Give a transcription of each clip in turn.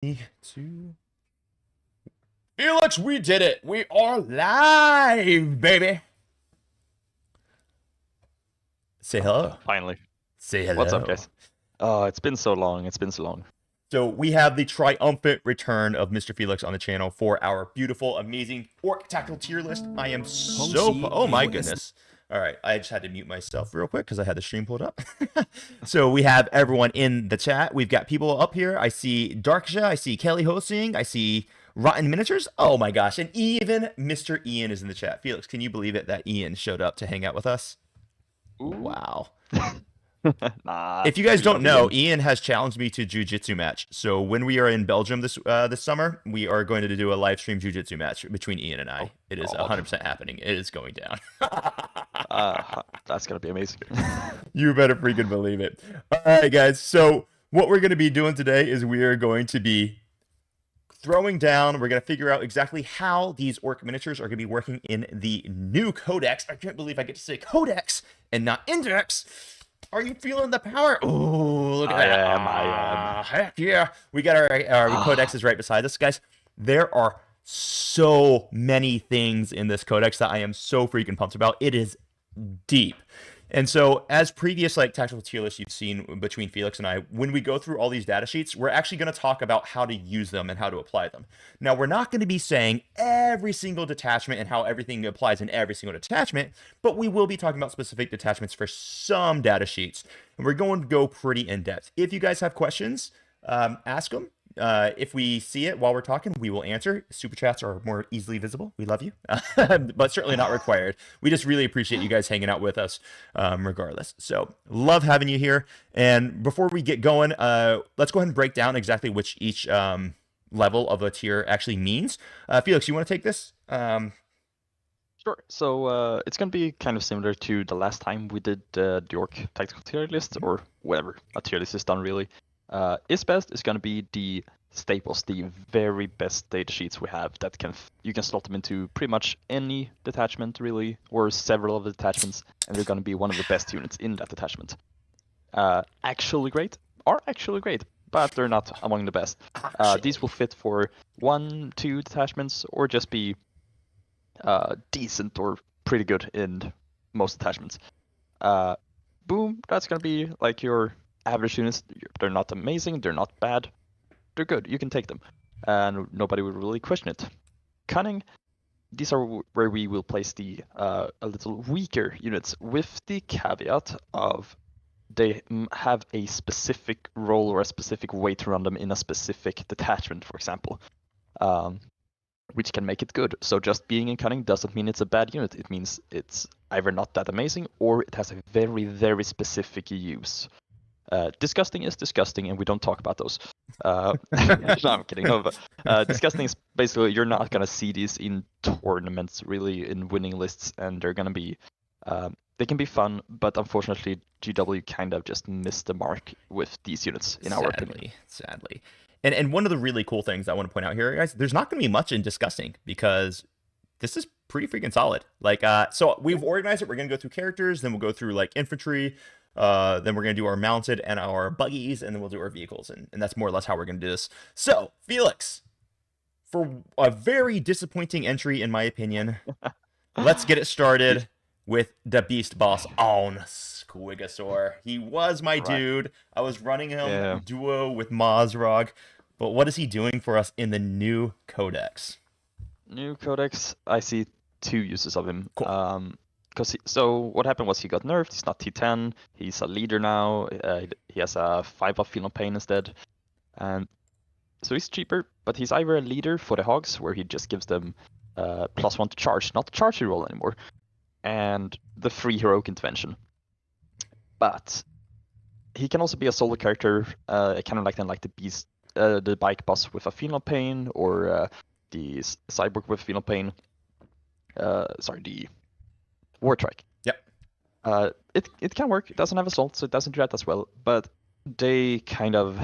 2. Felix, we did it. We are live, baby. Say hello. Finally. Say hello. What's up, guys? Oh, it's been so long. It's been so long. So we have the triumphant return of Mr. Felix on the channel for our beautiful, amazing Orc tactical tier list. I am so... Oh my goodness. All right, I just had to mute myself real quick because I had the stream pulled up. So we have everyone in the chat. We've got people up here. I see Darksha. I see Kelly hosting. I see Rotten Miniatures. Oh my gosh. And even Mr. Ian is in the chat. Felix, can you believe it that Ian showed up to hang out with us? Ooh. Wow. Nah, if you guys don't know, Ian has challenged me to jiu-jitsu match. So when we are in Belgium this summer, we are going to do a live stream jiu-jitsu match between Ian and I. It is 100% happening. It is going down. That's gonna be amazing. You better freaking believe it. All right, guys. So what we're going to be doing today is we are going to be throwing down. We're going to figure out exactly how these orc miniatures are going to be working in the new codex. I can't believe I get to say codex and not index. Are you feeling the power? Oh, look at that. I am. Heck yeah. We got our codexes right beside us, guys. There are so many things in this codex that I am so freaking pumped about. It is deep. And so, as previous tactical tier lists you've seen between Felix and I, when we go through all these data sheets, we're actually going to talk about how to use them and how to apply them. Now, we're not going to be saying every single detachment and how everything applies in every single detachment, but we will be talking about specific detachments for some data sheets. And we're going to go pretty in depth. If you guys have questions, ask them. If we see it while we're talking, we will answer. Super chats are more easily visible. We love you, but certainly not required. We just really appreciate you guys hanging out with us regardless. So love having you here. And before we get going, let's go ahead and break down exactly which each level of a tier actually means. Felix, you want to take this? Sure. So it's gonna be kind of similar to the last time we did the Orc tactical tier list, or whatever a tier list is done really. Is best is going to be the staples, the very best data sheets we have that you can slot them into pretty much any detachment really, or several of the detachments, and they're going to be one of the best units in that detachment. Actually great, but they're not among the best. These will fit for 1, 2 detachments, or just be decent or pretty good in most detachments. Boom, that's going to be like your average units. They're not amazing, they're not bad, they're good. You can take them, and nobody will really question it. Cunning, these are where we will place the a little weaker units, with the caveat of they have a specific role or a specific way to run them in a specific detachment, for example, which can make it good. So just being in cunning doesn't mean it's a bad unit. It means it's either not that amazing or it has a very, very specific use. Disgusting is disgusting, and we don't talk about those. No, I'm kidding. No, but disgusting is basically you're not gonna see these in tournaments, really, in winning lists, and they're gonna be, they can be fun, but unfortunately, GW kind of just missed the mark with these units, in our opinion. Sadly. And one of the really cool things I want to point out here, guys, there's not gonna be much in disgusting because this is pretty freaking solid. So we've organized it. We're gonna go through characters, then we'll go through infantry. Then we're going to do our mounted and our buggies, and then we'll do our vehicles. And that's more or less how we're going to do this. So, Felix, for a very disappointing entry, in my opinion, let's get it started with the beast boss on Squigosaur. He was my dude. I was running him duo with Mazrog. But what is he doing for us in the new codex? New codex, I see 2 uses of him. Cool. So what happened was he got nerfed. He's not T10. He's a leader now. He has a 5-buff Feel No Pain instead, and so he's cheaper. But he's either a leader for the hogs, where he just gives them +1 to charge, not the charge roll anymore, and the free heroic intervention. But he can also be a solo character, kind of like the beast, the bike boss with a Feel No Pain, or the cyborg with Feel No Pain. The War Trike. Yep. It can work. It doesn't have assault, so it doesn't do that as well. But they kind of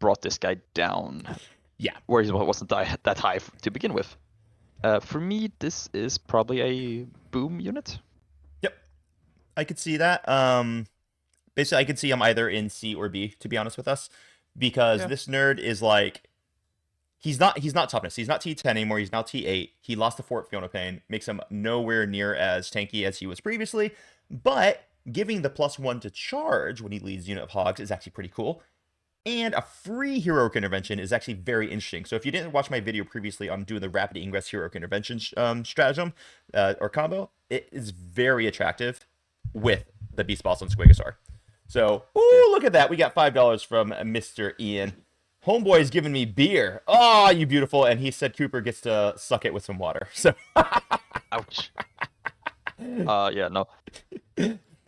brought this guy down. Yeah. Where he wasn't that high to begin with. For me, this is probably a boom unit. Yep. I could see that. Basically, I could see him either in C or B, to be honest with us. Because this nerd is He's not toughness. He's not T10 anymore. He's now T8. He lost the Fort Fiona Pain, makes him nowhere near as tanky as he was previously. But giving the +1 to charge when he leads unit of hogs is actually pretty cool. And a free heroic intervention is actually very interesting. So if you didn't watch my video previously on doing the rapid ingress heroic intervention stratagem or combo, it is very attractive with the Beast Boss on Squigosaur. So, ooh, look at that. We got $5 from Mr. Ian. Homeboy's giving me beer. Oh, you beautiful. And he said Cooper gets to suck it with some water. So, Ouch. Yeah, no.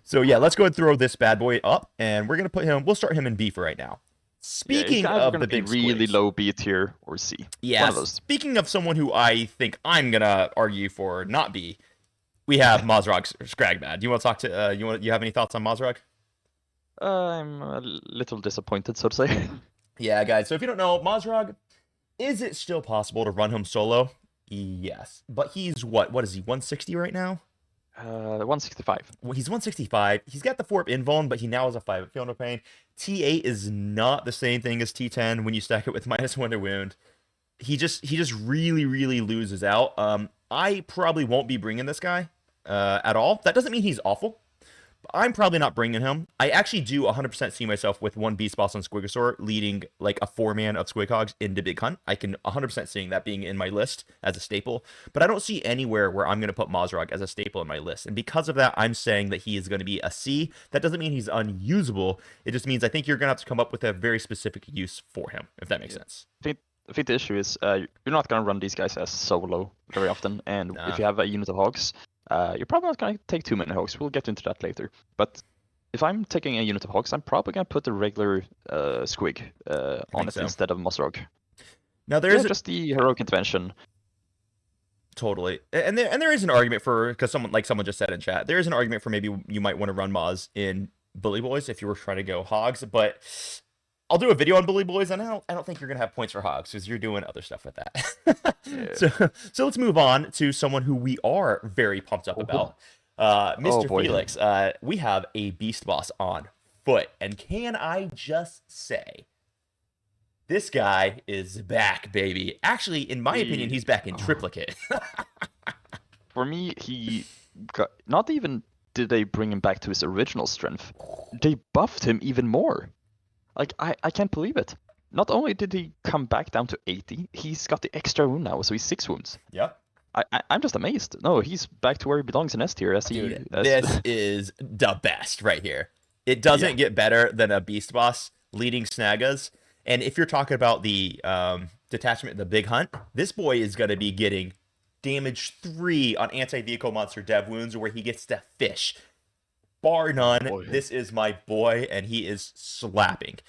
So yeah, let's go and throw this bad boy up, and we're gonna put him. We'll start him in B for right now. Speaking of the big really squigs, low B tier or C. yeah. Speaking of someone who I think I'm gonna argue for not B, we have Mozrog Scragbad. Do you want to talk to? You have any thoughts on Mozrog? I'm a little disappointed, so to say. Yeah, guys. So if you don't know, Mozrog, is it still possible to run him solo? Yes, but he's what is he? 160 right now? 165. Well, he's 165. He's got the 4-up invuln, but he now has a 5 at Fiona Pain. T8 is not the same thing as T10 when you stack it with -1 to wound. He just really, really loses out. I probably won't be bringing this guy at all. That doesn't mean he's awful. I'm probably not bringing him. I actually do 100% see myself with one Beast Boss on Squigosaur leading like a 4-man of Squighogs into Big Hunt. I can 100% seeing that being in my list as a staple, but I don't see anywhere where I'm going to put Mozrog as a staple in my list. And because of that, I'm saying that he is going to be a C. That doesn't mean he's unusable. It just means I think you're going to have to come up with a very specific use for him, if that makes sense. I think the issue is you're not going to run these guys as solo very often, and if you have a unit of hogs, you're probably not going to take too many hogs. We'll get into that later. But if I'm taking a unit of hogs, I'm probably going to put a regular squig on it instead of Mozrog. Now there's just the heroic intervention. Totally, and there is an argument for, because someone just said in chat, there is an argument for maybe you might want to run Moz in Bully Boys if you were trying to go hogs, but I'll do a video on Bully Boys, and I don't think you're gonna have points for hogs because you're doing other stuff with that. Yeah. So let's move on to someone who we are very pumped up about, Mr. Felix. We have a Beast Boss on foot, and can I just say, this guy is back, baby. Actually, in my opinion, he's back in triplicate. For me, he got, not even did they bring him back to his original strength, they buffed him even more. Like, I can't believe it. Not only did he come back down to 80, he's got the extra wound now, so he's 6 wounds. Yep. I'm just amazed. No, he's back to where he belongs in S tier. This is the best right here. It doesn't get better than a Beast Boss leading Snaggas. And if you're talking about the detachment, the Big Hunt, this boy is going to be getting damage 3 on anti-vehicle monster dev wounds where he gets to fish. Bar none, this is my boy, and he is slapping.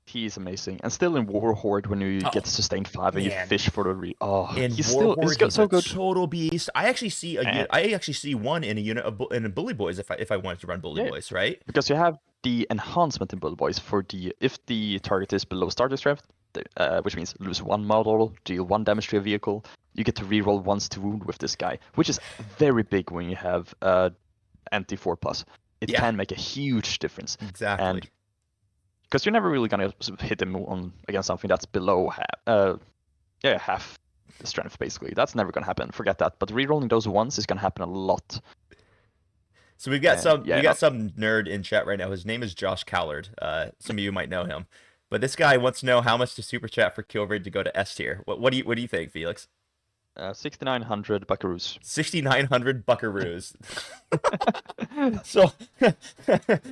He's amazing. And still in War Horde, when you get sustained 5 and you fish for the he's so good. Total beast. I actually see one in a unit of in a Bully Boys if I wanted to run Bully Boys, right? Because you have the enhancement in Bully Boys for if the target is below starter strength, which means lose 1 model, deal 1 damage to a vehicle, you get to reroll once to wound with this guy, which is very big when you have anti 4+. It can make a huge difference. Exactly. And because you're never really gonna hit him against something that's below half the strength, basically. That's never gonna happen. Forget that. But rerolling those once is gonna happen a lot. So we've got some nerd in chat right now. His name is Josh Callard. Some of you might know him. But this guy wants to know how much to super chat for Kilraid to go to S tier. What do you think, Felix? 6,900 buckaroos. 6,900 buckaroos. So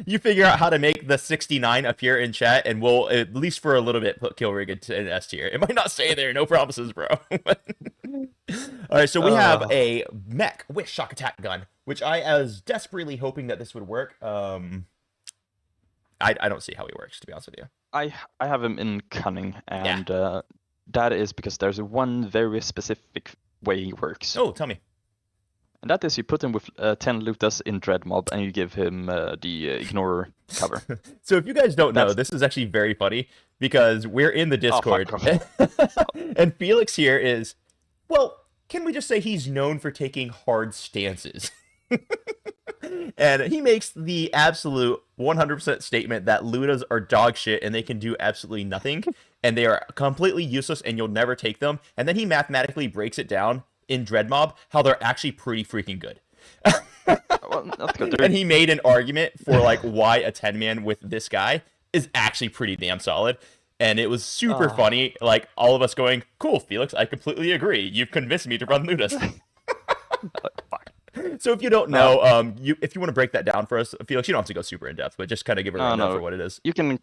you figure out how to make the 69 appear in chat, and we'll, at least for a little bit, put Kilraid in S tier. It might not stay there. No promises, bro. All right, so we have a mech with shock attack gun, which I was desperately hoping that this would work. I don't see how he works, to be honest with you. I have him in cunning, and that is because there's one very specific way he works. Oh, tell me. And that is you put him with 10 Lutas in Dread Mob, and you give him the Ignorer cover. So if you guys don't know, this is actually very funny, because we're in the Discord, and Felix here is, well, can we just say he's known for taking hard stances? And he makes the absolute 100% statement that Lutas are dog shit and they can do absolutely nothing. and they are completely useless, and you'll never take them. And then he mathematically breaks it down in Dread Mob how they're actually pretty freaking good. Well, that's good. And he made an argument for like why a 10-man with this guy is actually pretty damn solid. And it was super funny. Like all of us going, cool, Felix, I completely agree. You've convinced me to run Ludus. So if you don't know, if you want to break that down for us, Felix, you don't have to go super in depth, but just kind of give a rundown for what it is. You can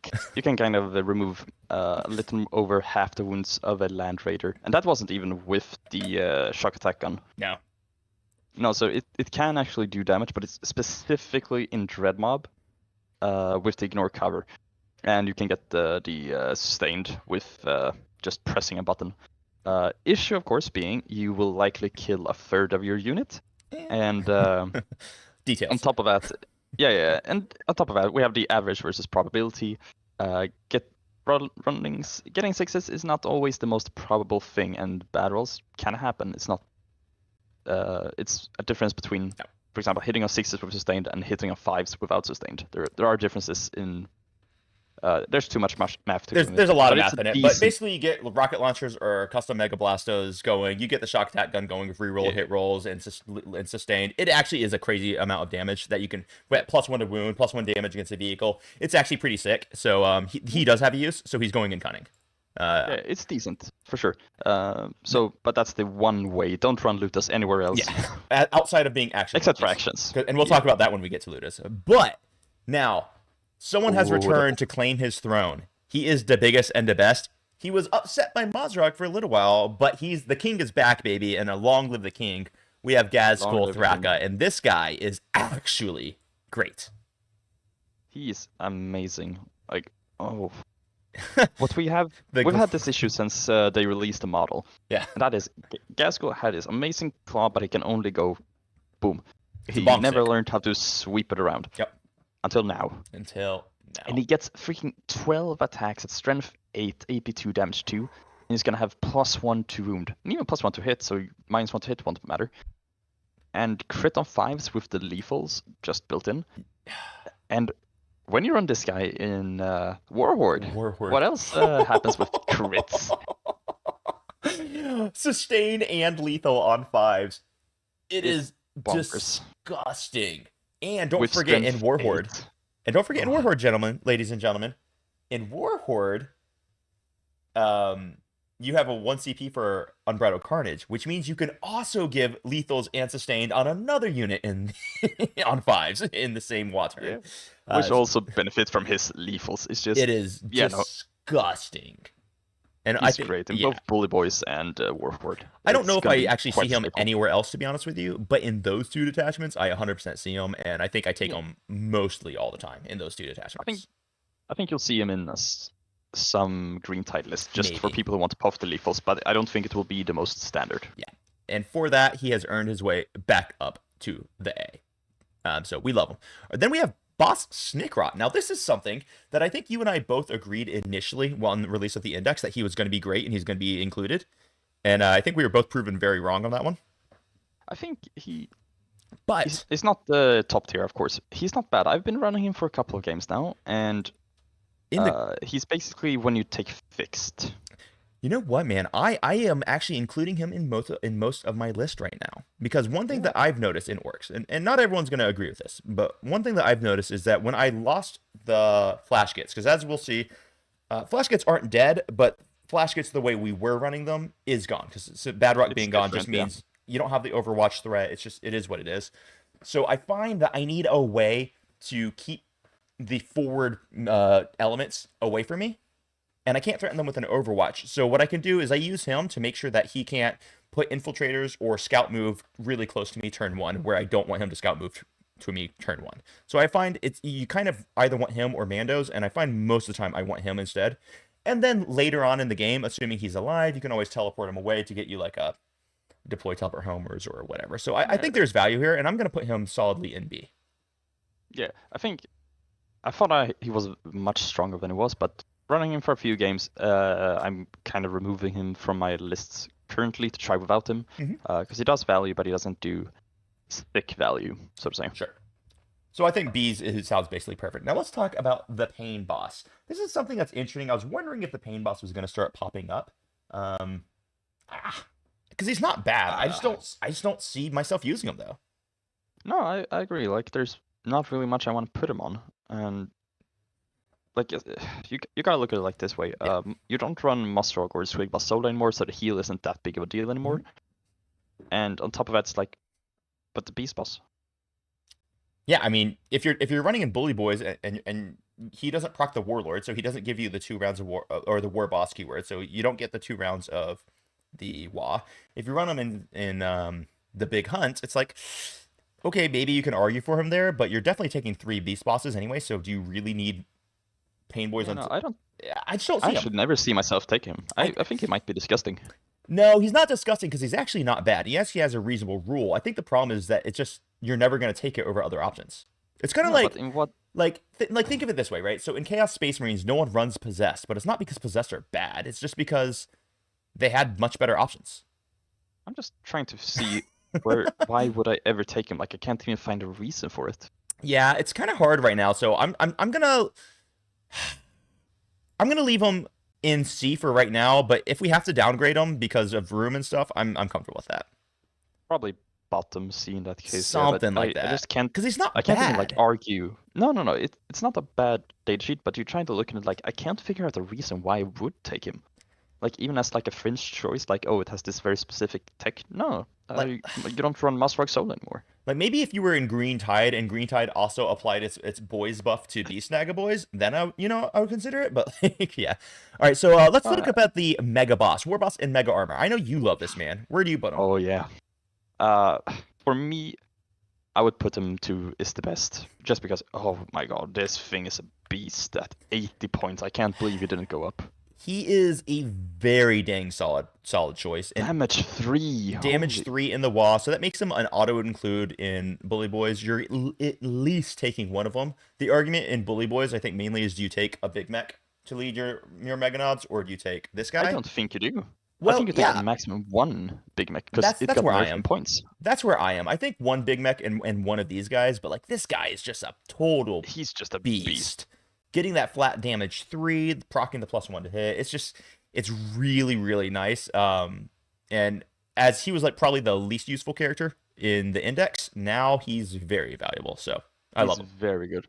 kind of remove a little over half the wounds of a Land Raider, and that wasn't even with the shock attack gun. No, so it can actually do damage, but it's specifically in Dread Mob with the ignore cover, and you can get the sustained with just pressing a button. Issue, of course, being you will likely kill a third of your unit. And details. On top of that, and on top of that, we have the average versus probability. Getting sixes is not always the most probable thing, and bad rolls can happen. It's not. It's a difference between, for example, hitting on sixes with sustained and hitting on fives without sustained. There are differences in. There's too much math to it. There's a lot of math in it, but basically you get rocket launchers or custom Mega Blastos going. You get the shock attack gun going with reroll hit rolls and sustained. It actually is a crazy amount of damage that you can +1 to wound, +1 damage against the vehicle. It's actually pretty sick. So he does have a use, so he's going in cunning. Yeah, it's decent for sure. But that's the one way. Don't run Ludus anywhere else. Yeah, outside of being actually except for actions. And we'll talk about that when we get to Ludus. But now. Someone has returned to claim his throne. He is the biggest and the best. He was upset by Mazrog for a little while, but the king is back, baby, and long live the king. We have Gazgul Thraka, and this guy is actually great. He is amazing. Like, what we've had this issue since they released the model. Yeah. And that is, Gazgul had his amazing claw, but he can only go boom. He never learned how to sweep it around. Yep. Until now. And he gets freaking 12 attacks at strength 8, AP 2, damage 2. And he's going to have +1 to wound. And even +1 to hit, so -1 to hit won't matter. And crit on 5s with the lethals just built in. And when you run this guy in Warhorde, what else happens with crits? Sustain and lethal on 5s. It is bonkers. Disgusting. And don't forget in Warhorde. And don't forget in Warhorde, ladies and gentlemen. In Warhorde, you have a 1 CP for Unbridled Carnage, which means you can also give lethals and sustained on another unit on 5s in the same water. Yeah. Which also benefits from his lethals. It's just it is disgusting. And he's great in both Bully Boys and Warhorde. I don't know if I actually see him anywhere else, to be honest with you, but in those two detachments, I 100% see him, and I think I take him mostly all the time in those two detachments. I think you'll see him in some green tide list, just for people who want to puff the lethals, but I don't think it will be the most standard. Yeah, and for that, he has earned his way back up to the A. So we love him. Then we have Boss Snickrot. Now, this is something that I think you and I both agreed initially on the release of the index that he was going to be great and he's going to be included. And I think we were both proven very wrong on that one. I think But he's not the top tier, of course. He's not bad. I've been running him for a couple of games now, and he's basically when you take fixed. You know what, man? I am actually including him in most of my list right now. Because one thing that I've noticed in Orks, and not everyone's going to agree with this, but one thing that I've noticed is that when I lost the Flash Gitz, because as we'll see, Flash Gitz aren't dead, but Flash Gitz, the way we were running them, is gone. Because Badrock being gone just means you don't have the Overwatch threat. It is what it is. So I find that I need a way to keep the forward elements away from me. And I can't threaten them with an Overwatch. So what I can do is I use him to make sure that he can't put infiltrators or scout move really close to me turn 1, where I don't want him to scout move to me turn 1. So I find you kind of either want him or Mandos, and I find most of the time I want him instead. And then later on in the game, assuming he's alive, you can always teleport him away to get you like a deploy teleport homers or whatever. So I think there's value here, and I'm going to put him solidly in B. Yeah, I thought he was much stronger than he was, but running him for a few games, I'm kind of removing him from my lists currently to try without him, because he does value, but he doesn't do thick value, so to say. Sure. So I think B's it sounds basically perfect. Now let's talk about the Pain Boss. This is something that's interesting. I was wondering if the Pain Boss was going to start popping up. Because he's not bad. I just don't see myself using him though. No, I agree. Like, there's not really much I want to put him on, and like you gotta look at it like this way. Yeah. You don't run Musrock or Squighog Boyz solo anymore, so the heal isn't that big of a deal anymore. And on top of that, it's like, but the Beast Boss. Yeah, I mean, if you're running in Bully Boys and he doesn't proc the Warlord, so he doesn't give you the 2 rounds of war or the War Boss keyword, so you don't get the 2 rounds of the WA. If you run him in the Big Hunt, it's like, okay, maybe you can argue for him there, but you're definitely taking 3 Beast Bosses anyway. So do you really need Pain Boys Yeah, on? no, I don't. I just don't see I him. should never see myself take him. I think he might be disgusting. No, he's not disgusting because he's actually not bad. He actually has a reasonable rule. I think the problem is that it's just you're never going to take it over other options. It's kind of No, like but in what? like think of it this way, right? So in Chaos Space Marines, no one runs Possessed, but it's not because Possessed are bad. It's just because they had much better options. I'm just trying to see why would I ever take him? Like, I can't even find a reason for it. Yeah, it's kind of hard right now. So I'm gonna leave him in C for right now. But if we have to downgrade him because of room and stuff, I'm comfortable with that. Probably bottom C in that case. Something like that. I just can't. Because he's not I can't bad. even like argue. No. It's not a bad data sheet, but you're trying to look at it like I can't figure out a reason why I would take him. Like, even as like a fringe choice, like, oh, it has this very specific tech. No, you don't run Musrock solo anymore. Like, maybe if you were in Green Tide and Green Tide also applied its boys buff to Beast Snagga Boys, then I would consider it. But like, yeah. All right, so let's look about the Mega Boss, War Boss in Mega Armor. I know you love this man. Where do you put him? Oh yeah. For me, I would put him to is the best, just because. Oh my god, this thing is a beast at 80 points. I can't believe he didn't go up. He is a very dang solid choice. And damage 3. Damage 3 in the WA, so that makes him an auto include in Bully Boys. You're at least taking one of them. The argument in Bully Boys, I think, mainly is: do you take a Big Mech to lead your Mega Nobz, or do you take this guy? I don't think you do. Well, I think you take a maximum 1 Big Mech because it got where I nerfed am. in points. That's where I am. I think 1 Big Mech and one of these guys, but like this guy is just a total. He's just a beast. Getting that flat damage 3, proccing the +1 to hit. It's really, really nice. And as he was like probably the least useful character in the index, now he's very valuable. So I love him. Very good.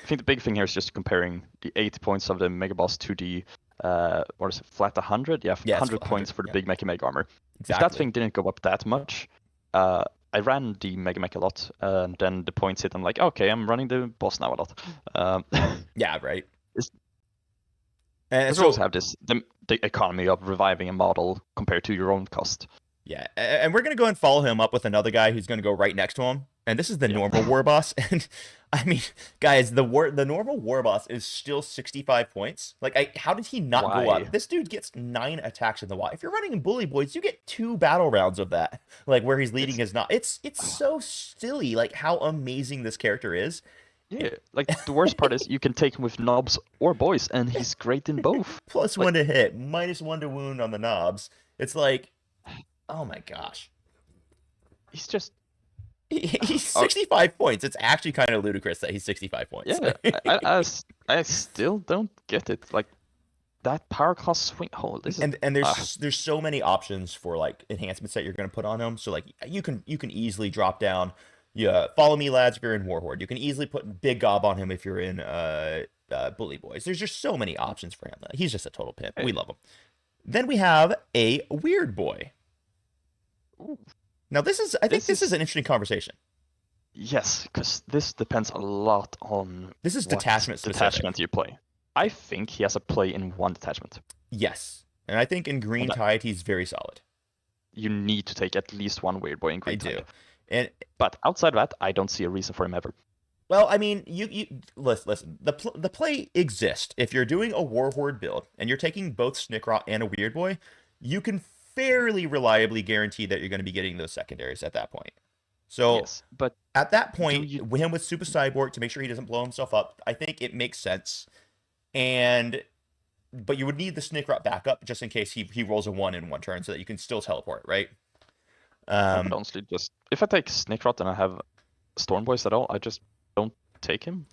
I think the big thing here is just comparing the 80 points of the Mega Boss to the what is it, flat 100? Yeah, 100 points for the Big Mech and Mega Armor. Exactly. If that thing didn't go up that much, I ran the Mega Mech a lot, and then the points hit. I'm like, okay, I'm running the boss now a lot. Yeah, right. And so also have the economy of reviving a model compared to your own cost. Yeah, and we're gonna go and follow him up with another guy who's gonna go right next to him, and this is the normal War Boss. And I mean, guys, the normal War Boss is still 65 points. Like, how did he not go up? This dude gets 9 attacks in the WA. If you're running in Bully Boys, you get 2 battle rounds of that. Like where he's leading his not. It's so silly. Like how amazing this character is. Yeah, like the worst part is you can take him with Nobz or Boys, and he's great in both. +1 to hit, -1 to wound on the Nobz. It's like, oh my gosh. He's just. He's 65 points. It's actually kind of ludicrous that he's 65 points. Yeah, I still don't get it. Like that power cost swing. Oh, and there's so many options for like enhancements that you're going to put on him. So like you can easily drop down. Yeah, follow me, lads. If you're in Warhorde, you can easily put Big Gob on him if you're in Bully Boys. There's just so many options for him. He's just a total pimp. We love him. Then we have a Weird Boy. Ooh. Now this is an interesting conversation. Yes, because this depends a lot on this is detachment you play. I think he has a play in 1 detachment. Yes, and I think in Green Tide he's very solid. You need to take at least 1 Weird Boy in Green Tide. I do. But outside of that, I don't see a reason for him ever. Well, I mean, you listen. The play exists. If you're doing a Warhorde build and you're taking both Snickrot and a Weird Boy, you can fairly reliably guarantee that you're going to be getting those secondaries at that point. So yes, but at that point, him with Super Cyborg to make sure he doesn't blow himself up, I think it makes sense. But you would need the Snickrot backup just in case he rolls a 1 in 1 turn so that you can still teleport, right? But honestly, just if I take Snickrot and I have Stormboyz at all, I just don't take him.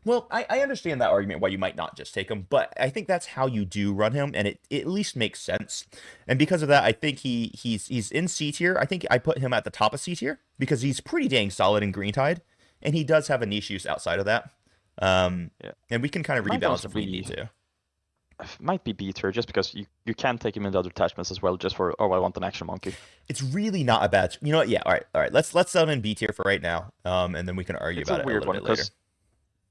Well, I understand that argument why you might not just take him, but I think that's how you do run him, and it at least makes sense. And because of that, I think he's in C tier. I think I put him at the top of C tier because he's pretty dang solid in Green Tide, and he does have a niche use outside of that. And we can kind of rebalance if we need to. Might be B tier just because you can take him into other attachments as well, just for I want an action monkey. It's really not a bad. You know what? Yeah. All right. Let's set him in B tier for right now. And then we can argue about it a little bit later.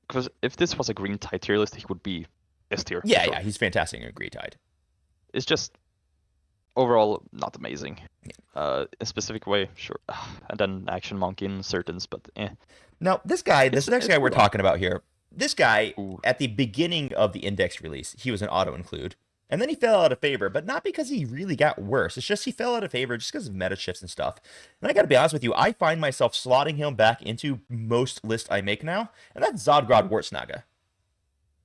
Because if this was a Green Tide tier list, he would be S tier. Yeah, sure. Yeah, he's fantastic in Green Tide. It's just overall not amazing. In a specific way, sure. And then Action Monkey in certains, but eh. Now, this next guy we're talking about here, this guy, at the beginning of the Index release, he was an auto-include. And then he fell out of favor, but not because he really got worse. It's just he fell out of favor just because of meta shifts and stuff. And I gotta be honest with you, I find myself slotting him back into most lists I make now, and that's Zodgrod Wartsnaga.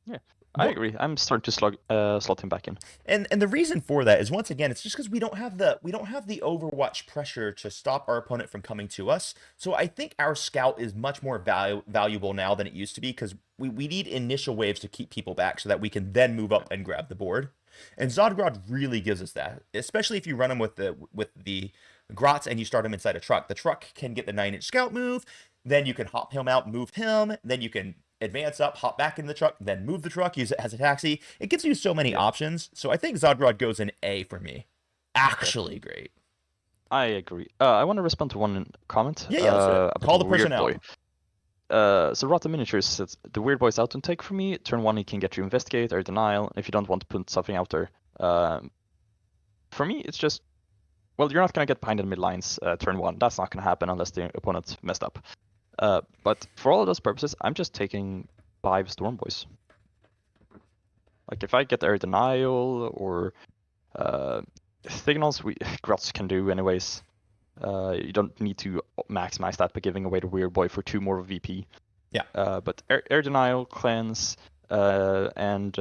Yeah, I agree. I'm starting to slot him back in. And the reason for that is, once again, it's just because we don't have the Overwatch pressure to stop our opponent from coming to us. So I think our scout is much more valuable now than it used to be, because we need initial waves to keep people back so that we can then move up and grab the board. And Zodgrod really gives us that, especially if you run him with the Grots and you start him inside a truck. The truck can get the 9-inch scout move, then you can hop him out, move him, then you can advance up, hop back in the truck, then move the truck, use it as a taxi. It gives you so many options. So I think Zodgrod goes in A for me. Actually great. I agree. I want to respond to one comment. Yeah, call the person out. So Rotta Miniatures says, the Weird Boy's out and take for me. Turn 1, he can get you Investigate or Denial if you don't want to put something out there. For me, it's just, well, you're not going to get behind the mid lines turn 1. That's not going to happen unless the opponent messed up. But for all of those purposes, I'm just taking 5 Stormboyz. Like, if I get Air Denial or Signals, Grots can do anyways. You don't need to maximize that by giving away the Weird Boy for 2 more VP. Yeah. But Air Denial, Cleanse, and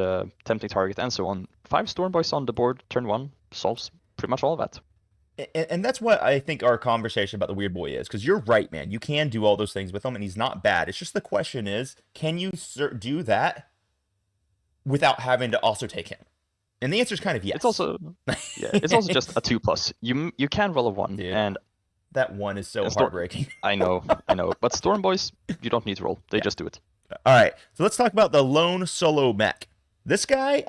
Tempting Target, and so on. 5 Stormboyz on the board, turn 1, solves pretty much all of that. And that's what I think our conversation about the Weird Boy is, because you're right, man. You can do all those things with him, and he's not bad. It's just the question is, can you do that without having to also take him? And the answer is kind of yes. It's also just a 2+. You can roll a 1, and that 1 is so heartbreaking. I know. But Stormboyz, you don't need to roll. They just do it. All right, so let's talk about the lone solo mech. This guy,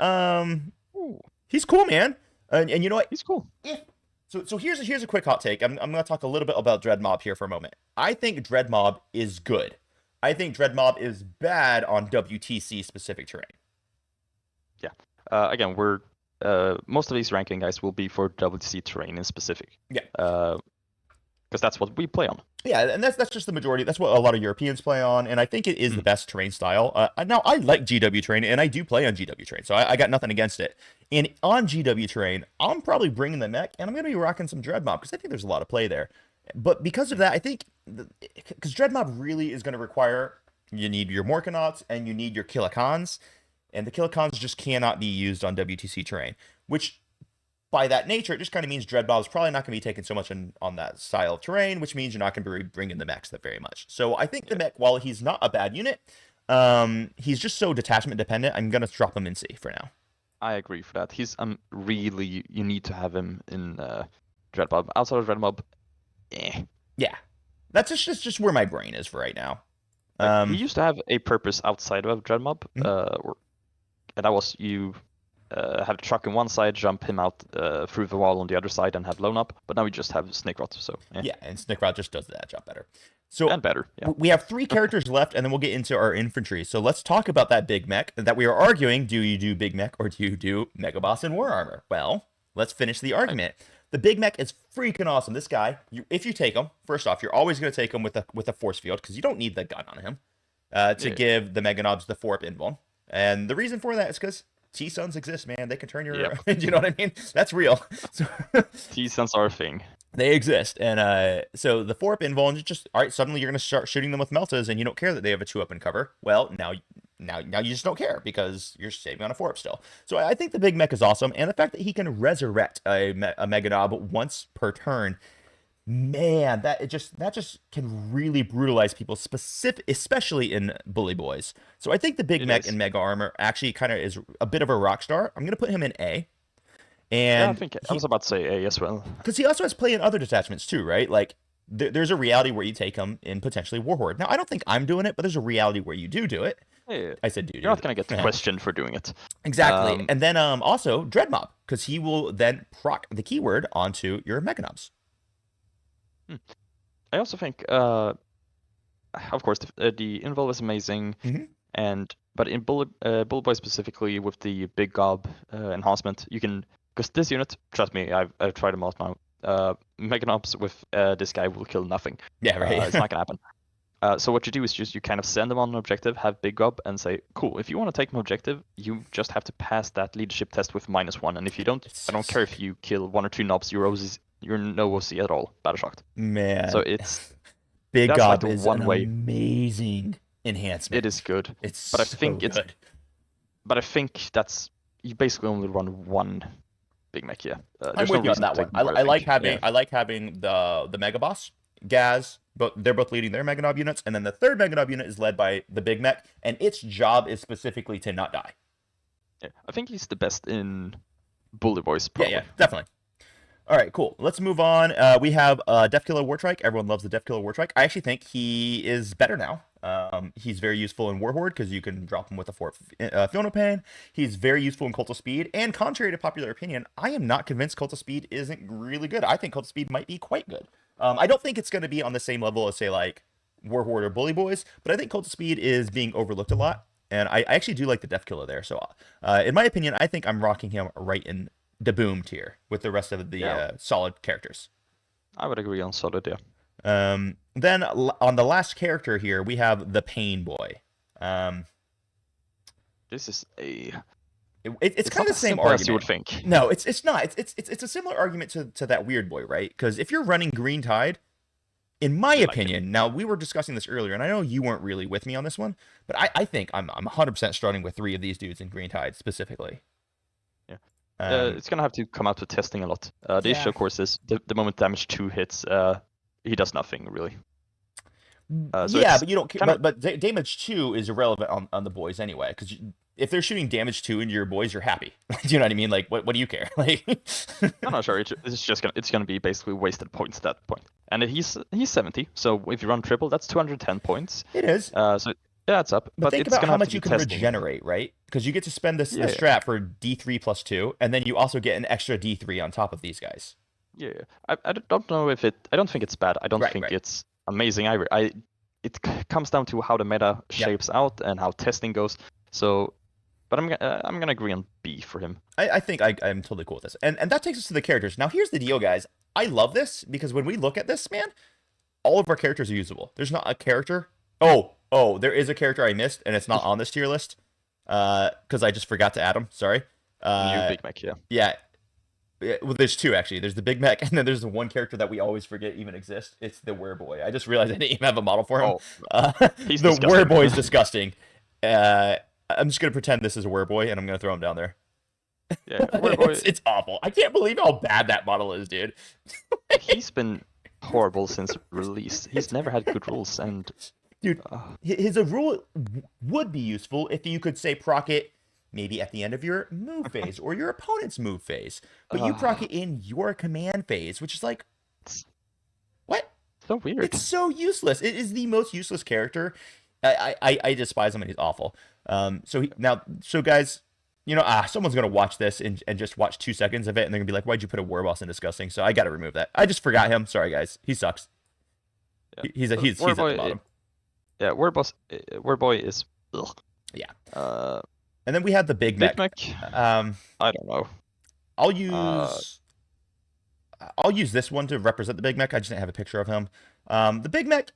he's cool, man. And you know what? He's cool. Yeah. So here's a quick hot take. I'm going to talk a little bit about Dread Mob here for a moment. I think Dread Mob is good. I think Dread Mob is bad on WTC specific terrain. Yeah. Again, we're most of these ranking guys will be for WTC terrain in specific. Yeah. Because that's what we play on. Yeah, and that's just the majority. That's what a lot of Europeans play on, and I think it is the best terrain style. Now, I like GW terrain, and I do play on GW terrain, so I got nothing against it. And on GW terrain, I'm probably bringing the mech, and I'm going to be rocking some Dread Mob, because I think there's a lot of play there. But because of that, I think, because Dread Mob really is going to require, you need your Morkanauts, and you need your Killikons, and the Killikons just cannot be used on WTC terrain, which, by that nature, it just kind of means Dread Mob is probably not going to be taken so much on that style of terrain, which means you're not going to be bringing the mechs that very much. So I think the mech, while he's not a bad unit, he's just so detachment dependent, I'm going to drop him in C for now. I agree for that. He's really, you need to have him in Dread Mob. Outside of Dread Mob, Yeah, that's just where my brain is for right now. He used to have a purpose outside of Dread Mob, and that was you have the truck on one side, jump him out through the wall on the other side, and have Lone Up. But now we just have Snake Rot. So yeah, and Snake Rot just does that job better. So and better. Yeah. We have 3 characters left, and then we'll get into our infantry. So let's talk about that big mech that we are arguing. Do you do big mech or do you do Mega Boss and War Armor? Well, let's finish the argument. The big mech is freaking awesome. This guy, if you take him, first off, you're always going to take him with a force field, because you don't need the gun on him to give the Mega Nobz the 4-up invuln. And the reason for that is because T-Suns exist, man. They can turn your... Yep. You know what I mean? That's real. So, T-Suns are a thing. They exist. And so the 4-up invuln, just, all right, suddenly you're going to start shooting them with Meltas, and you don't care that they have a 2-up in cover. Well, now you just don't care, because you're saving on a 4-up still. So I think the big mech is awesome, and the fact that he can resurrect a Mega Nob once per turn, Man, that just can really brutalize people, especially in Bully Boys. So I think the Big It Mech is. in Mega Armor actually kind of is a bit of a rock star. I'm gonna put him in A, Yeah, I and think I was about to say A as well. because he also has play in other detachments too, right? Like there's a reality where you take him in potentially Warhorde. Now I don't think I'm doing it, but there's a reality where you do it. Yeah, I said do you're not gonna get Yeah. questioned for doing it. Exactly. Um, And then also Dreadmob, because he will then proc the keyword onto your Mega Nobz. I also think, of course, the Invul is amazing, but in Bullet Boy specifically with the Big Gob enhancement, you can, because this unit, trust me, I've tried them out now. Mega Nobz with this guy will kill nothing. Yeah, right. It's not gonna happen. So what you do is just you kind of send them on an objective, have Big Gob, and say, cool, if you want to take my objective, you just have to pass that leadership test with -1. And if you don't, I don't care if you kill 1 or 2 Nobs, you're no OC at all. Battle shocked. Man. So it's Big that's Gob like the is one an way. amazing enhancement. It is good. It's But I so think it's good. But I think that's you basically only run one Big Mech here. I'm There's with no you on reason to that one. take more, I like think. having Yeah. I like having the Mega Boss, Gaz, but they're both leading their Mega Nob units, and then the third Mega Nob unit is led by the Big Mech, and its job is specifically to not die. Yeah. I think he's the best in Bully Boys, probably. Yeah, definitely. All right, cool. Let's move on. We have Def Killer Wartrike. Everyone loves the Def Killer Wartrike. I actually think he is better now. He's very useful in Warhorde because you can drop him with a Fiona Pain. He's very useful in Cult of Speed. And contrary to popular opinion, I am not convinced Cult of Speed isn't really good. I think Cult of Speed might be quite good. I don't think it's going to be on the same level as, say, like Warhorde or Bully Boys, but I think Cult of Speed is being overlooked a lot. And I actually do like the Def Killer there. So, in my opinion, I think I'm rocking him right in the boom tier with the rest of the solid characters. I would agree on solid, yeah. Then on the last character here, we have the Pain Boy. This is a. It's kind not of the same simple argument. as you would think. No, it's not. It's a similar argument to that Weird Boy, right? Because if you're running Green Tide, in my opinion, now we were discussing this earlier, and I know you weren't really with me on this one, but I think I'm 100% starting with 3 of these dudes in Green Tide specifically. It's gonna have to come out to testing a lot. The issue, of course, is the moment damage 2 hits, he does nothing really. So yeah, but you don't care. But damage 2 is irrelevant on the boys anyway, because if they're shooting damage 2 into your boys, you're happy. Do you know what I mean? Like, what do you care? Like, I'm not sure. It's gonna be basically wasted points at that point. And he's 70, so if you run triple, that's 210 points. It is. So yeah, it's up. But think it's about gonna how have much to you be can testing. regenerate, right? Because you get to spend this strat for D3 plus 2, and then you also get an extra D3 on top of these guys. Yeah, I don't know if I don't think it's bad. I don't think it's amazing either. It comes down to how the meta shapes out and how testing goes. So, but I'm gonna agree on B for him. I think I'm totally cool with this. And that takes us to the characters. Now here's the deal, guys. I love this because when we look at this, man, all of our characters are usable. There's not a character. Oh, there is a character I missed, and it's not on this tier list. Because I just forgot to add him. Sorry. New Big Mech, yeah. Yeah. Well, there's 2 actually. There's the Big Mech, and then there's the one character that we always forget even exists. It's the Wereboy. I just realized I didn't even have a model for him. He's the disgusting. Wereboy is disgusting. I'm just gonna pretend this is a Wereboy, and I'm gonna throw him down there. Yeah, Wereboy, it's awful. I can't believe how bad that model is, dude. he's been horrible since release. He's never had good rules, and dude, his rule would be useful if you could say proc it maybe at the end of your move phase or your opponent's move phase, but you proc it in your command phase, which is like, what? So weird. It's so useless. It is the most useless character. I despise him, and he's awful. So guys, you know, someone's gonna watch this and just watch 2 seconds of it, and they're gonna be like, "Why'd you put a Warboss in disgusting?" So I gotta remove that. I just forgot him. Sorry, guys. He sucks. Yeah. He's at the bottom. Yeah, Wereboy is. Ugh. Yeah. And then we have the Big Mech. I don't know. I'll use this one to represent the Big Mech. I just didn't have a picture of him. The Big Mech.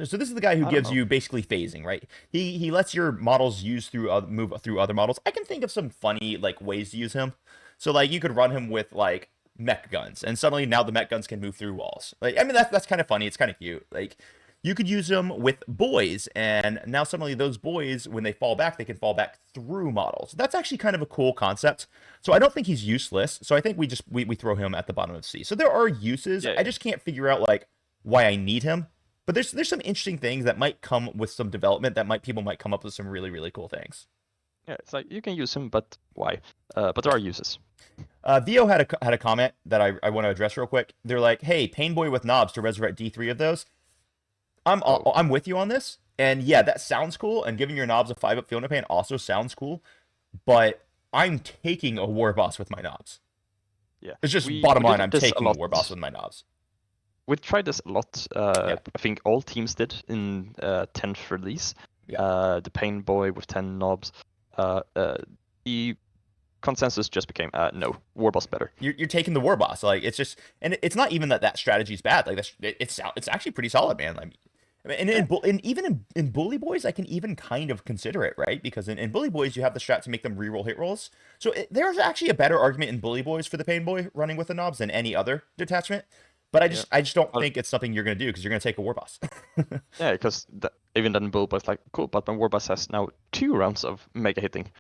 So this is the guy who gives you basically phasing, right? He lets your models move through other models. I can think of some funny like ways to use him. So like you could run him with like mech guns, and suddenly now the mech guns can move through walls. Like I mean that's kind of funny. It's kind of cute. Like you could use them with boys, and now suddenly those boys, when they fall back, they can fall back through models. That's actually kind of a cool concept. So I don't think he's useless. So I think we throw him at the bottom of C. So there are uses. Yeah. I just can't figure out like why I need him. But there's some interesting things that might come with some development that people might come up with some really, really cool things. Yeah, it's like you can use him, but why? But there are uses. Vio had a comment that I want to address real quick. They're like, "Hey, Painboy with Nobz to resurrect D3 of those." I'm with you on this, and yeah, that sounds cool. And giving your Nobz a 5-up field no pain also sounds cool, but I'm taking a war boss with my Nobz. Yeah, it's just bottom line. I'm taking a war boss with my Nobz. We tried this a lot. I think all teams did in 10th release. Yeah. The Painboy with 10 Nobz. The consensus just became no, war boss better. You're taking the war boss. Like it's just, and it's not even that strategy's bad. Like it's actually pretty solid, man. I mean, and even in Bully Boys, I can even kind of consider it, right? Because in Bully Boys, you have the strat to make them reroll hit rolls. So there's actually a better argument in Bully Boys for the Painboy running with the Nobz than any other detachment. But I just don't think it's something you're gonna do because you're gonna take a war boss. Yeah, because even then Bully Boys like cool, but my war boss has now 2 rounds of mega hitting.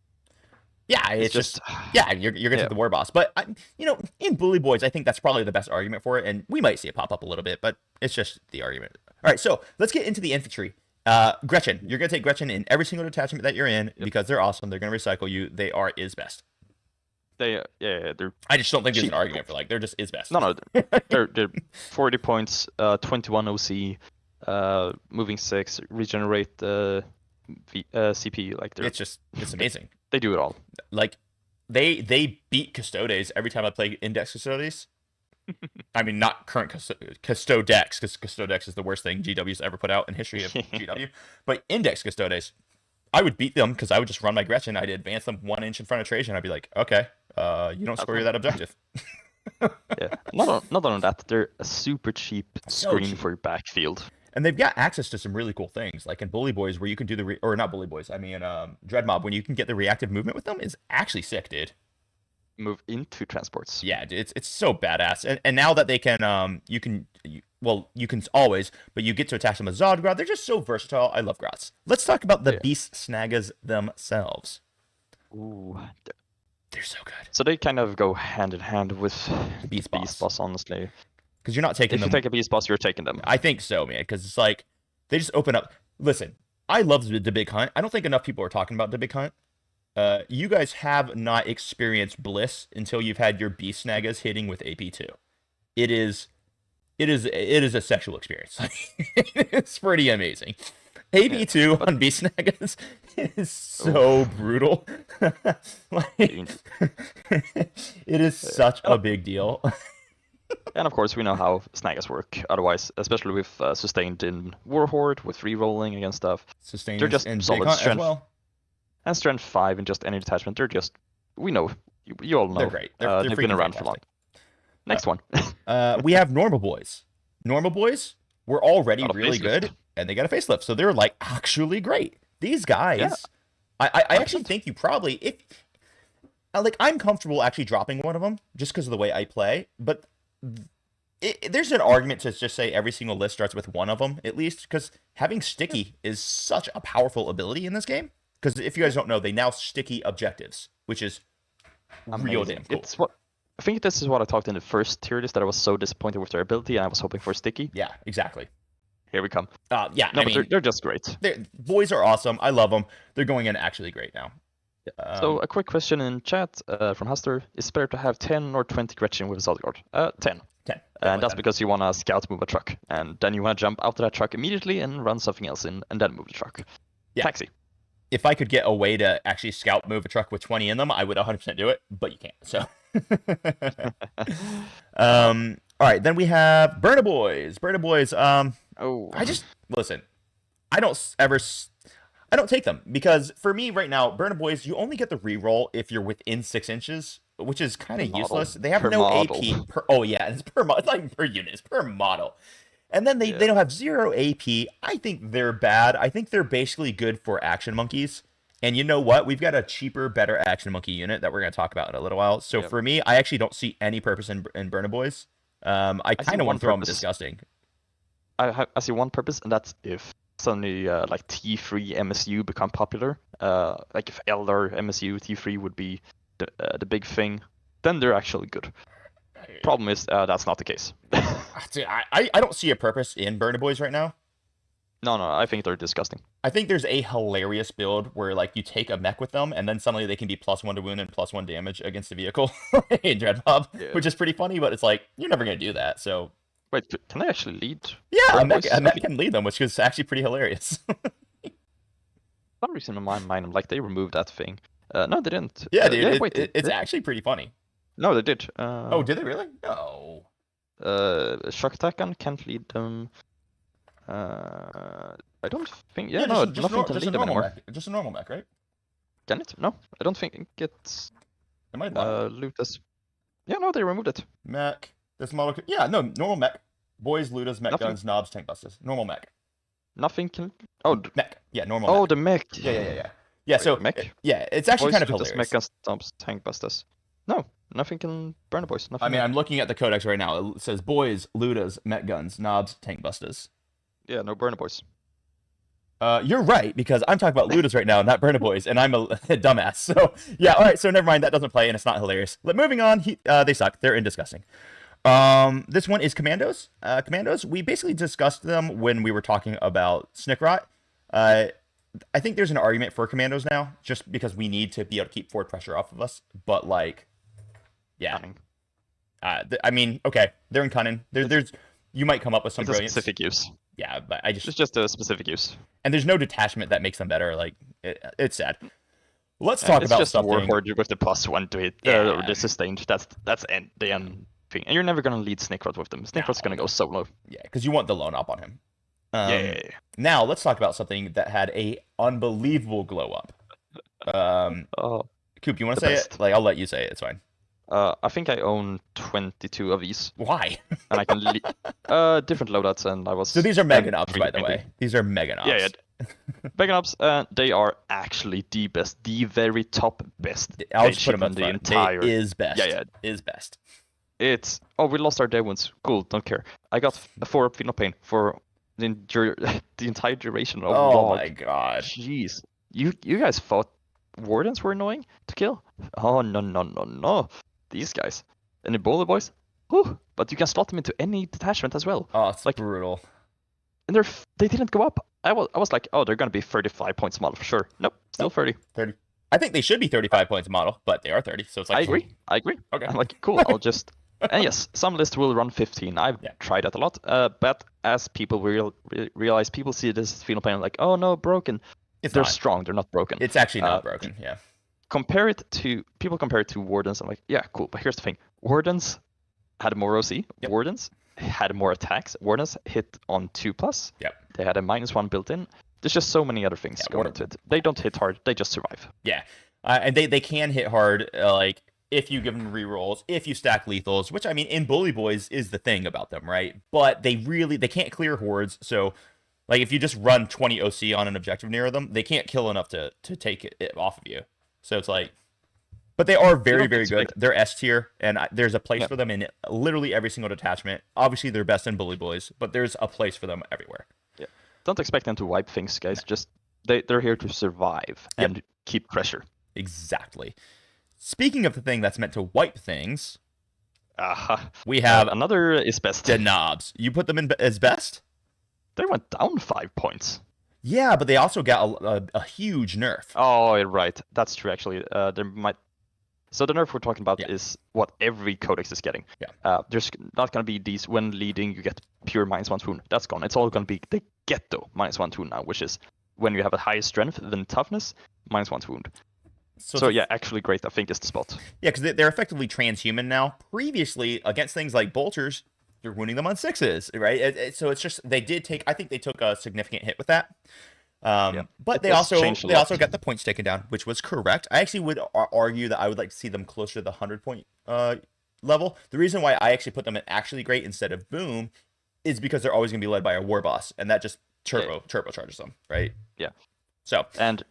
Yeah, it's just you're gonna take the war boss. But in Bully Boys, I think that's probably the best argument for it, and we might see it pop up a little bit, but it's just the argument. All right, so let's get into the infantry. Gretchin, you're gonna take Gretchin in every single detachment that you're in because they're awesome. They're gonna recycle you. They are is best. They're. I just don't think there's an argument for like they're just is best. No, they're 40 points, 21 OC, moving 6, regenerate CP. Like it's amazing. They do it all. Like they beat Custodes every time I play Index Custodes. I mean, not current Custodex, because Custodex is the worst thing GW's ever put out in history of GW. But Index Custodes, I would beat them because I would just run my Gretchin. I'd advance them 1 inch in front of Trajan. I'd be like, okay, you don't score that objective. Yeah. Not only that, they're a super cheap screen for your backfield. And they've got access to some really cool things, like in Bully Boys, where you can do or not Bully Boys, I mean Dread Mob, when you can get the reactive movement with them is actually sick, dude. Move into transports. Yeah, dude, it's so badass. And now that they can, you can always, but you get to attach them with Zodgrot. They're just so versatile. I love Grots. Let's talk about the Beast Snaggas themselves. Ooh, they're so good. So they kind of go hand in hand with Beast Boss, honestly. Because you're not taking them. If you take a Beast Boss, you're taking them. I think so, man. Because it's like they just open up. Listen, I love the Big Hunt. I don't think enough people are talking about the Big Hunt. You guys have not experienced bliss until you've had your Beast Snaggas hitting with AP2. It is a sexual experience. It's pretty amazing. AP2 on Beast Snaggas is so brutal. It is such a big deal. And of course, we know how Snaggas work. Otherwise, especially with sustained in Warhorde, with re-rolling against stuff. Sustained they're just in solid Hunt strength. As well. And strength 5 in just any detachment. They're just, we know, you all know. They're great. They've been around fantastic. for long. Next one. We have Normal Boys. Normal Boys were already really good, and they got a facelift, so they're like actually great. These guys, I actually think you probably I'm comfortable actually dropping one of them just because of the way I play, but there's an argument to just say every single list starts with one of them at least, because having sticky is such a powerful ability in this game. Because if you guys don't know, they now sticky objectives, which is real damn cool. I think this is what I talked in the first tier list, that I was so disappointed with their ability, and I was hoping for sticky. Yeah, exactly. Here we come. Yeah, no, but they're just great. Boys are awesome. I love them. They're going in actually great now. Yeah. So a quick question in chat from Haster: is it better to have 10 or 20 Gretchin with Zodguard? 10. 10. And that's because you want to scout move a truck, and then you want to jump out of that truck immediately and run something else in, and then move the truck. Yeah. Taxi. If I could get a way to actually scout move a truck with 20 in them, I would 100% do it, but you can't. So, all right, then we have Burna Boys. Burna Boys. Listen. I don't take them because for me right now, Burna Boys, you only get the reroll if you're within 6 inches, which is kind of useless. They have no model. AP per. Oh yeah, it's per model. It's not even per unit. It's per model. And then they don't have 0 AP. I think they're bad. I think they're basically good for action monkeys. And you know what? We've got a cheaper, better action monkey unit that we're going to talk about in a little while. So for me, I actually don't see any purpose in Burna Boys. I kind of want to throw them disgusting. I see one purpose, and that's if suddenly like T3 MSU become popular. Like if Eldar MSU T3 would be the big thing, then they're actually good. Problem is that's not the case. Dude, I don't see a purpose in Burner Boys right now. No, I think they're disgusting. I think there's a hilarious build where like you take a mech with them, and then suddenly they can be +1 to wound and +1 damage against the vehicle in Dreadmob, which is pretty funny. But it's like you're never gonna do that. So wait, can they actually lead? Yeah, a mech can lead them, which is actually pretty hilarious. For some reason in my mind, I'm like they removed that thing. No, they didn't. Yeah, dude. It's actually pretty funny. No, they did. Oh, did they really? No. Shock attack gun can't lead them. I don't think. Yeah, no, nothing can lead them anymore. Mech. Just a normal mech, right? Can it? No, I don't think it's. Am I Lutas. Yeah, no, they removed it. Mech. This model. Yeah, no, normal mech. Boys, Lutas, mech guns, Nobz, tank busters. Normal mech. Nothing can. Oh, mech. Yeah, normal. Oh, mech. the mech. Yeah. Yeah, so mech. Yeah, it's actually Boys, kind of Lutas, hilarious. Mech guns, Nobz, tank busters. No, nothing can burn the boys. Nothing. I mean, I'm looking at the codex right now. It says boys, Lutas, mech guns, Nobz, tank busters. Yeah, no burner boys. You're right, because I'm talking about Ludas right now, not Burner Boys, and I'm a dumbass. So, yeah, alright, so never mind, that doesn't play, and it's not hilarious. But moving on, they suck. They're disgusting. This one is Commandos. Commandos, we basically discussed them when we were talking about Snickrot. I think there's an argument for Commandos now, just because we need to be able to keep forward pressure off of us, but, like, yeah. I mean, okay, they're in cunning. There's you might come up with some brilliant specific use. Yeah, but it's just a specific use. And there's no detachment that makes them better. Like, it's sad. Let's talk it's about just something. Warhorde with the +1 to hit, or the sustained. That's the end thing. And you're never gonna lead Snickrot with them. Snickrot's gonna go solo. Yeah, because you want the lone op on him. Yeah. Now let's talk about something that had a unbelievable glow up. Coop, you want to say it? Like, I'll let you say it. It's fine. I think I own 22 of these. Why? And I can different loadouts, and I was. So these are Mega Nobz, by the way. These are Mega Nobz. Yeah. Mega Nobz, they are actually the best, the very top best. I'll just put them in the entire. They is best. Yeah. Is best. It's we lost our day ones. Cool, don't care. I got 4 up Feel No Pain for the entire duration of Oh my god. Jeez, you guys thought Wardens were annoying to kill? Oh no. These guys and the Bullet Boys, whew, but you can slot them into any detachment as well. Oh, it's like brutal. And they didn't go up. I was like, oh, they're gonna be 35 points model for sure. Nope, still 30. 30. I think they should be 35 points model, but they are 30. So it's like I agree. Okay. I'm like, cool. I'll just. And yes, some lists will run 15. I've tried that a lot. But as people realize, people see this as Feel No Pain, like, oh no, broken. They're strong. They're not broken. It's actually not broken. Yeah. Compare it to Wardens. I'm like, yeah, cool. But here's the thing: Wardens had more OC. Yep. Wardens had more attacks. Wardens hit on 2+. Yep. They had a -1 built in. There's just so many other things going into it. They don't hit hard. They just survive. Yeah, and they can hit hard. Like if you give them rerolls, if you stack lethals, which I mean in Bully Boys is the thing about them, right? But they can't clear hordes. So like if you just run 20 OC on an objective near them, they can't kill enough to take it off of you. So it's like, but they are very, very good. They're S tier, and there's a place for them in literally every single detachment. Obviously, they're best in Bully Boys, but there's a place for them everywhere. Yeah, don't expect them to wipe things, guys. Just they're here to survive and keep pressure. Exactly. Speaking of the thing that's meant to wipe things, we have another is best. The Nobz. You put them in as best? They went down 5 points. Yeah, but they also got a huge nerf. Oh, right. That's true, actually. So the nerf we're talking about is what every codex is getting. Yeah. There's not going to be these, when leading, you get pure -1 wound. That's gone. It's all going to be the ghetto -1 wound now, which is when you have a higher strength than toughness, -1 wound. So yeah, actually great, I think, is the spot. Yeah, because they're effectively transhuman now. Previously, against things like bolters, you're wounding them on 6s, right? So it's just, I think they took a significant hit with that. But they also got the points taken down, which was correct. I actually would argue that I would like to see them closer to the 100-point level. The reason why I actually put them at actually great instead of boom is because they're always going to be led by a war boss, and that just turbocharges them, right? Yeah. So and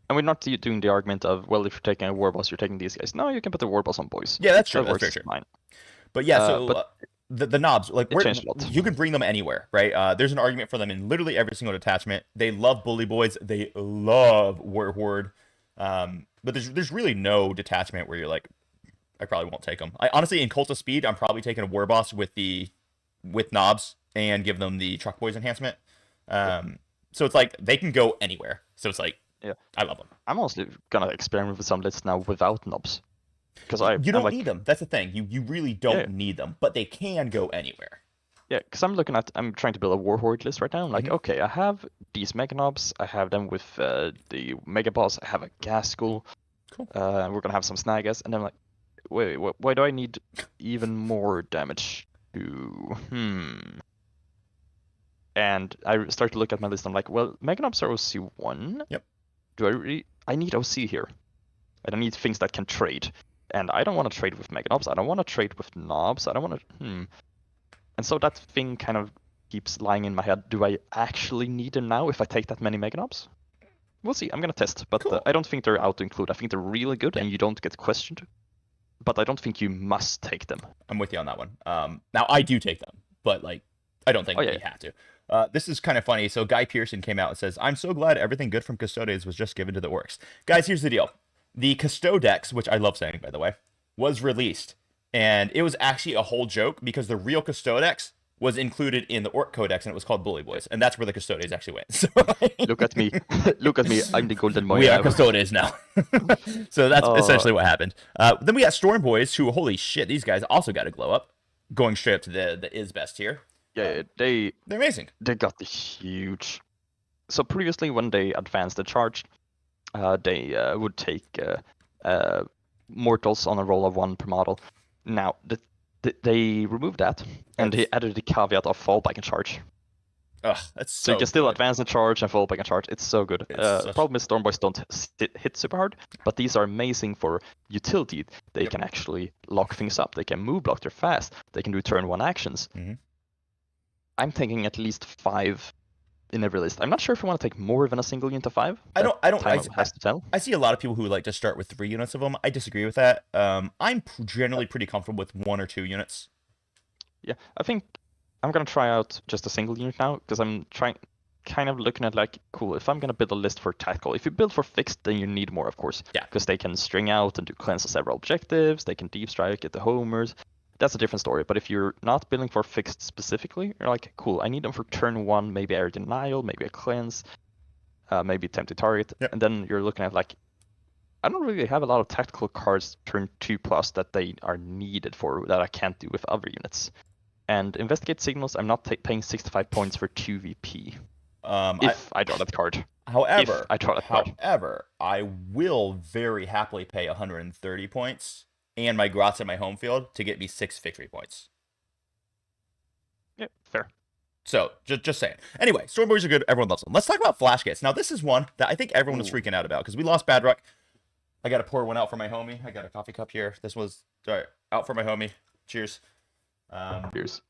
we're not doing the argument of, well, if you're taking a war boss, you're taking these guys. No, you can put the war boss on boys. Yeah, that's true. That's very true. Fine. But yeah, so the Nobz, like It changed a lot. you can bring them anywhere, right? There's an argument for them in literally every single detachment. They love Bully Boys. They love War Horde. But there's really no detachment where you're like, I probably won't take them. I honestly, in Cult of Speed, I'm probably taking a War Boss with Nobz and give them the Truck Boys enhancement. So it's like they can go anywhere. So it's like, yeah, I love them. I'm also gonna experiment with some lists now without Nobz. Because you don't need them. That's the thing. You really don't need them, but they can go anywhere. Yeah, because I'm trying to build a War Horde list right now. I'm like, okay, I have these Mega Nobz. I have them with the Mega Boss. I have a Gas School. Cool. We're gonna have some Snagas, and I'm like, wait, why do I need even more damage to? And I start to look at my list. I'm like, well, Mega Nobz are OC1. Yep. I need OC here. I don't need things that can trade. And I don't want to trade with Mega Nobz. I don't want to trade with Nobz. I don't want to. And so that thing kind of keeps lying in my head. Do I actually need them now if I take that many Mega Nobz? We'll see. I'm going to test. But cool. I don't think they're out to include. I think they're really good and you don't get questioned. But I don't think you must take them. I'm with you on that one. Now, I do take them. But, like, I don't think we have to. This is kind of funny. So Guy Pearson came out and says, I'm so glad everything good from Custodes was just given to the Orks. Guys, here's the deal. The CODEX, which I love saying, by the way, was released. And it was actually a whole joke because the real Custodex was included in the Orc Codex and it was called Bully Boys. And that's where the Custodes actually went. So, Look at me. Look at me. I'm the golden boy. We are Custodes now. So that's essentially what happened. Then we got Stormboyz, who, holy shit, these guys also got to glow up. Going straight up to the is best here. Yeah, they're amazing. They got the huge. So previously, when they advanced the charge, they would take mortals on a roll of 1 per model. Now they removed that and they added the caveat of fallback and charge. Ugh, that's so you can still advance and charge and fall back and charge. It's so good. Problem is Stormboyz don't hit super hard, but these are amazing for utility. They can actually lock things up. They can move block. They're fast. They can do turn 1 actions. I'm thinking at least 5 in every list. I'm not sure if we want to take more than a single unit of 5. I don't. Has to tell. I see a lot of people who like to start with 3 units of them. I disagree with that. I'm generally pretty comfortable with 1 or 2 units. Yeah, I think I'm gonna try out just a single unit now because I'm kind of looking at like, cool, if I'm gonna build a list for tactical, if you build for fixed, then you need more, of course. Yeah. Because they can string out and do cleanse of several objectives. They can deep strike, get the homers. That's a different story. But if you're not building for fixed specifically, you're like, cool, I need them for turn 1, maybe area denial, maybe a cleanse, maybe tempted target, and then you're looking at like, I don't really have a lot of tactical cards turn 2+ that they are needed for that I can't do with other units. And investigate signals, I'm not paying 65 points for 2 VP. If I draw that card. However, I will very happily pay 130 points and my Grotz in my home field to get me 6 victory points. Yeah, fair. So, just saying. Anyway, Stormboyz are good. Everyone loves them. Let's talk about Flash Gitz. Now, this is one that I think everyone was freaking out about because we lost Badrock. I got to pour one out for my homie. I got a coffee cup here. This was out for my homie. Cheers. Cheers.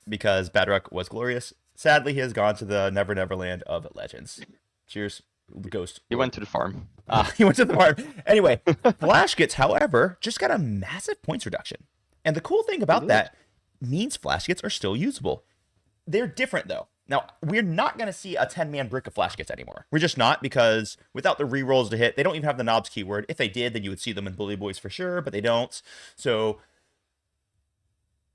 Because Badrock was glorious. Sadly, he has gone to the Never Never Land of Legends. Cheers, Ghost. He went to the farm. He went to the farm. Anyway, Flash Gitz, however, just got a massive points reduction. And the cool thing about that means Flash Gitz are still usable. They're different, though. Now, we're not going to see a 10-man brick of Flash Gitz anymore. We're just not, because without the rerolls to hit, they don't even have the Nobz keyword. If they did, then you would see them in Bully Boys for sure, but they don't. So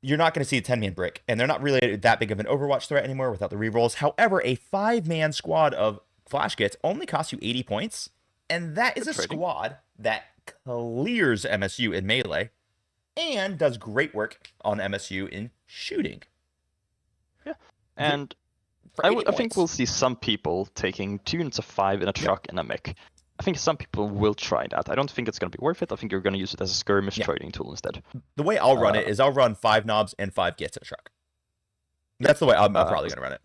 you're not going to see a 10-man brick, and they're not really that big of an Overwatch threat anymore without the rerolls. However, a 5-man squad of Flash Gitz only costs you 80 points, and that is a squad that clears MSU in melee and does great work on MSU in shooting. Yeah, and I think we'll see some people taking 2 units of 5 in a truck and a mech. I think some people will try that. I don't think it's going to be worth it. I think you're going to use it as a skirmish trading tool instead. The way I'll run it is I'll run 5 Nobz and 5 Gitz in a truck. That's the way I'm probably going to run it.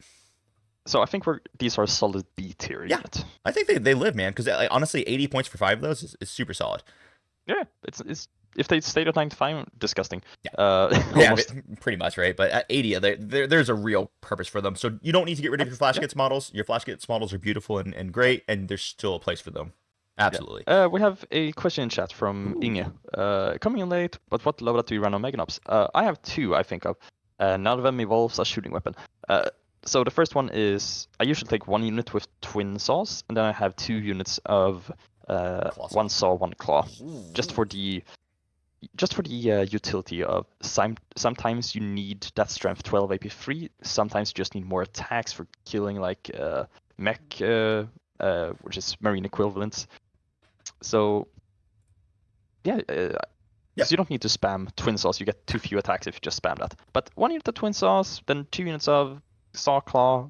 So I think these are solid B tier units. I think they live, man, because honestly, 80 points for 5 of those is super solid. Yeah, it's if they stayed at 95, disgusting. Yeah, pretty much, right? But at 80, there's a real purpose for them. So you don't need to get rid of your Flash Gitz models. Your Flash Gitz models are beautiful and great, and there's still a place for them. Absolutely. Yeah. We have a question in chat from Inge. Coming in late, but what Loadout do you run on Mega Nobz? I have 2, I think of. None of them evolves a shooting weapon. So the first one is I usually take 1 unit with twin saws, and then I have 2 units of 1 saw, 1 claw, just for the utility of sometimes you need that strength 12 AP3. Sometimes you just need more attacks for killing like mech, which is marine equivalents. So yeah. Because you don't need to spam twin saws, you get too few attacks if you just spam that. But 1 unit of twin saws, then 2 units of saw claw.